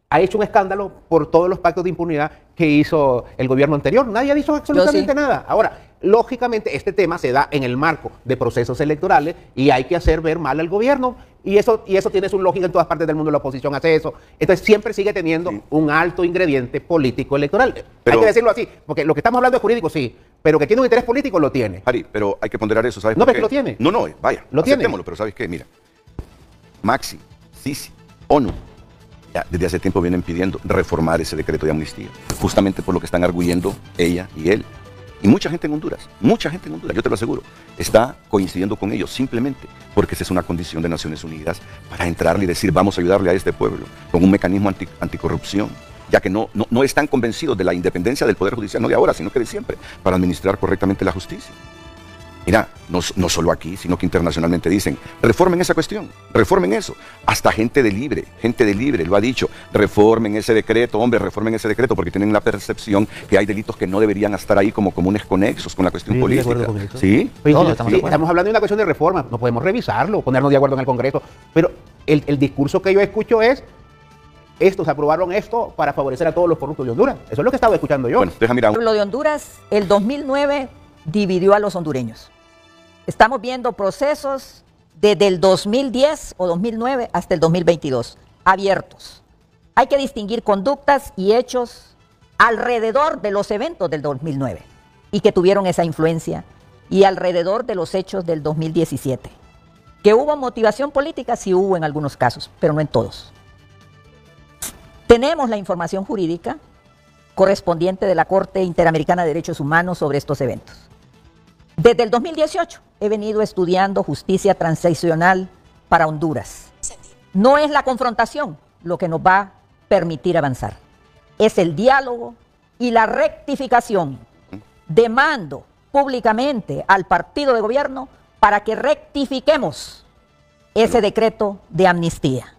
ha hecho un escándalo por todos los pactos de impunidad que hizo el gobierno anterior. Nadie ha dicho absolutamente nada. Ahora, lógicamente, este tema se da en el marco de procesos electorales y hay que hacer ver mal al gobierno. Y eso tiene su lógica en todas partes del mundo, la oposición hace eso. Entonces siempre sigue teniendo un alto ingrediente político electoral. Hay que decirlo así, porque lo que estamos hablando es jurídico, sí, pero que tiene un interés político lo tiene. Hari, pero hay que ponderar eso, ¿sabes? No, por pero qué? lo tiene. No, vaya, lo tiene. pero ¿sabes qué? Mira, Maxi, Sisi, ONU, ya desde hace tiempo vienen pidiendo reformar ese decreto de amnistía, justamente por lo que están arguyendo ella y él. Y mucha gente en Honduras, yo te lo aseguro, está coincidiendo con ellos simplemente porque esa es una condición de Naciones Unidas para entrarle y decir vamos a ayudarle a este pueblo con un mecanismo anticorrupción, ya que no están convencidos de la independencia del Poder Judicial, no de ahora, sino que de siempre, para administrar correctamente la justicia. Mira, no solo aquí, sino que internacionalmente dicen, reformen esa cuestión, reformen eso. Hasta gente de libre lo ha dicho, reformen ese decreto, hombre, reformen ese decreto, porque tienen la percepción que hay delitos que no deberían estar ahí como comunes conexos con la cuestión política. ¿Sí? Estamos hablando de una cuestión de reforma, no podemos revisarlo, ponernos de acuerdo en el Congreso, pero el discurso que yo escucho es, estos aprobaron esto para favorecer a todos los corruptos de Honduras. Eso es lo que estaba escuchando yo. Bueno, déjame mirar. Lo de Honduras, el 2009 dividió a los hondureños. Estamos viendo procesos desde el 2010 o 2009 hasta el 2022, abiertos. Hay que distinguir conductas y hechos alrededor de los eventos del 2009 y que tuvieron esa influencia, y alrededor de los hechos del 2017. Que hubo motivación política, sí hubo en algunos casos, pero no en todos. Tenemos la información jurídica correspondiente de la Corte Interamericana de Derechos Humanos sobre estos eventos. Desde el 2018 he venido estudiando justicia transicional para Honduras. No es la confrontación lo que nos va a permitir avanzar, es el diálogo y la rectificación. Demando públicamente al partido de gobierno para que rectifiquemos ese decreto de amnistía,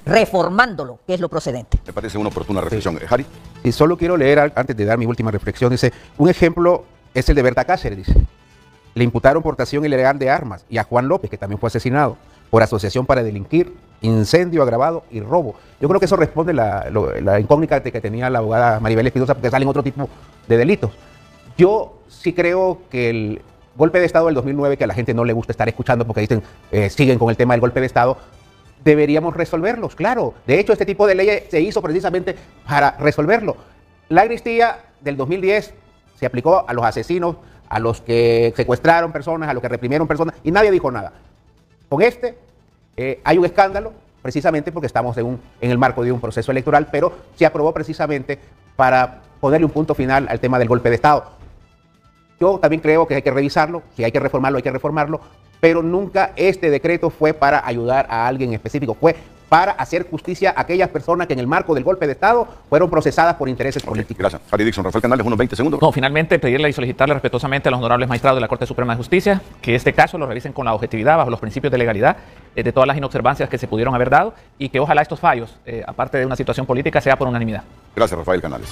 reformándolo, que es lo procedente. Me parece una oportuna reflexión. Harry. Y solo quiero leer, antes de dar mi última reflexión, dice, un ejemplo es el de Berta Cáceres, dice. Le imputaron portación ilegal de armas, y a Juan López, que también fue asesinado, por asociación para delinquir, incendio agravado y robo. Yo creo que eso responde la incógnita que tenía la abogada Maribel Espinosa, porque salen otro tipo de delitos. Yo sí creo que el golpe de Estado del 2009, que a la gente no le gusta estar escuchando porque dicen, siguen con el tema del golpe de Estado, deberíamos resolverlos, claro. De hecho, este tipo de leyes se hizo precisamente para resolverlo. La amnistía del 2010 se aplicó a los asesinos, a los que secuestraron personas, a los que reprimieron personas, y nadie dijo nada. Con hay un escándalo, precisamente porque estamos en el marco de un proceso electoral, pero se aprobó precisamente para ponerle un punto final al tema del golpe de Estado. Yo también creo que hay que revisarlo, si hay que reformarlo, pero nunca este decreto fue para ayudar a alguien específico, fue para hacer justicia a aquellas personas que en el marco del golpe de Estado fueron procesadas por intereses políticos. Gracias. Harry Dixon, Rafael Canales, unos 20 segundos. No, finalmente pedirle y solicitarle respetuosamente a los honorables magistrados de la Corte Suprema de Justicia que este caso lo revisen con la objetividad, bajo los principios de legalidad, de todas las inobservancias que se pudieron haber dado, y que ojalá estos fallos, aparte de una situación política, sea por unanimidad. Gracias, Rafael Canales.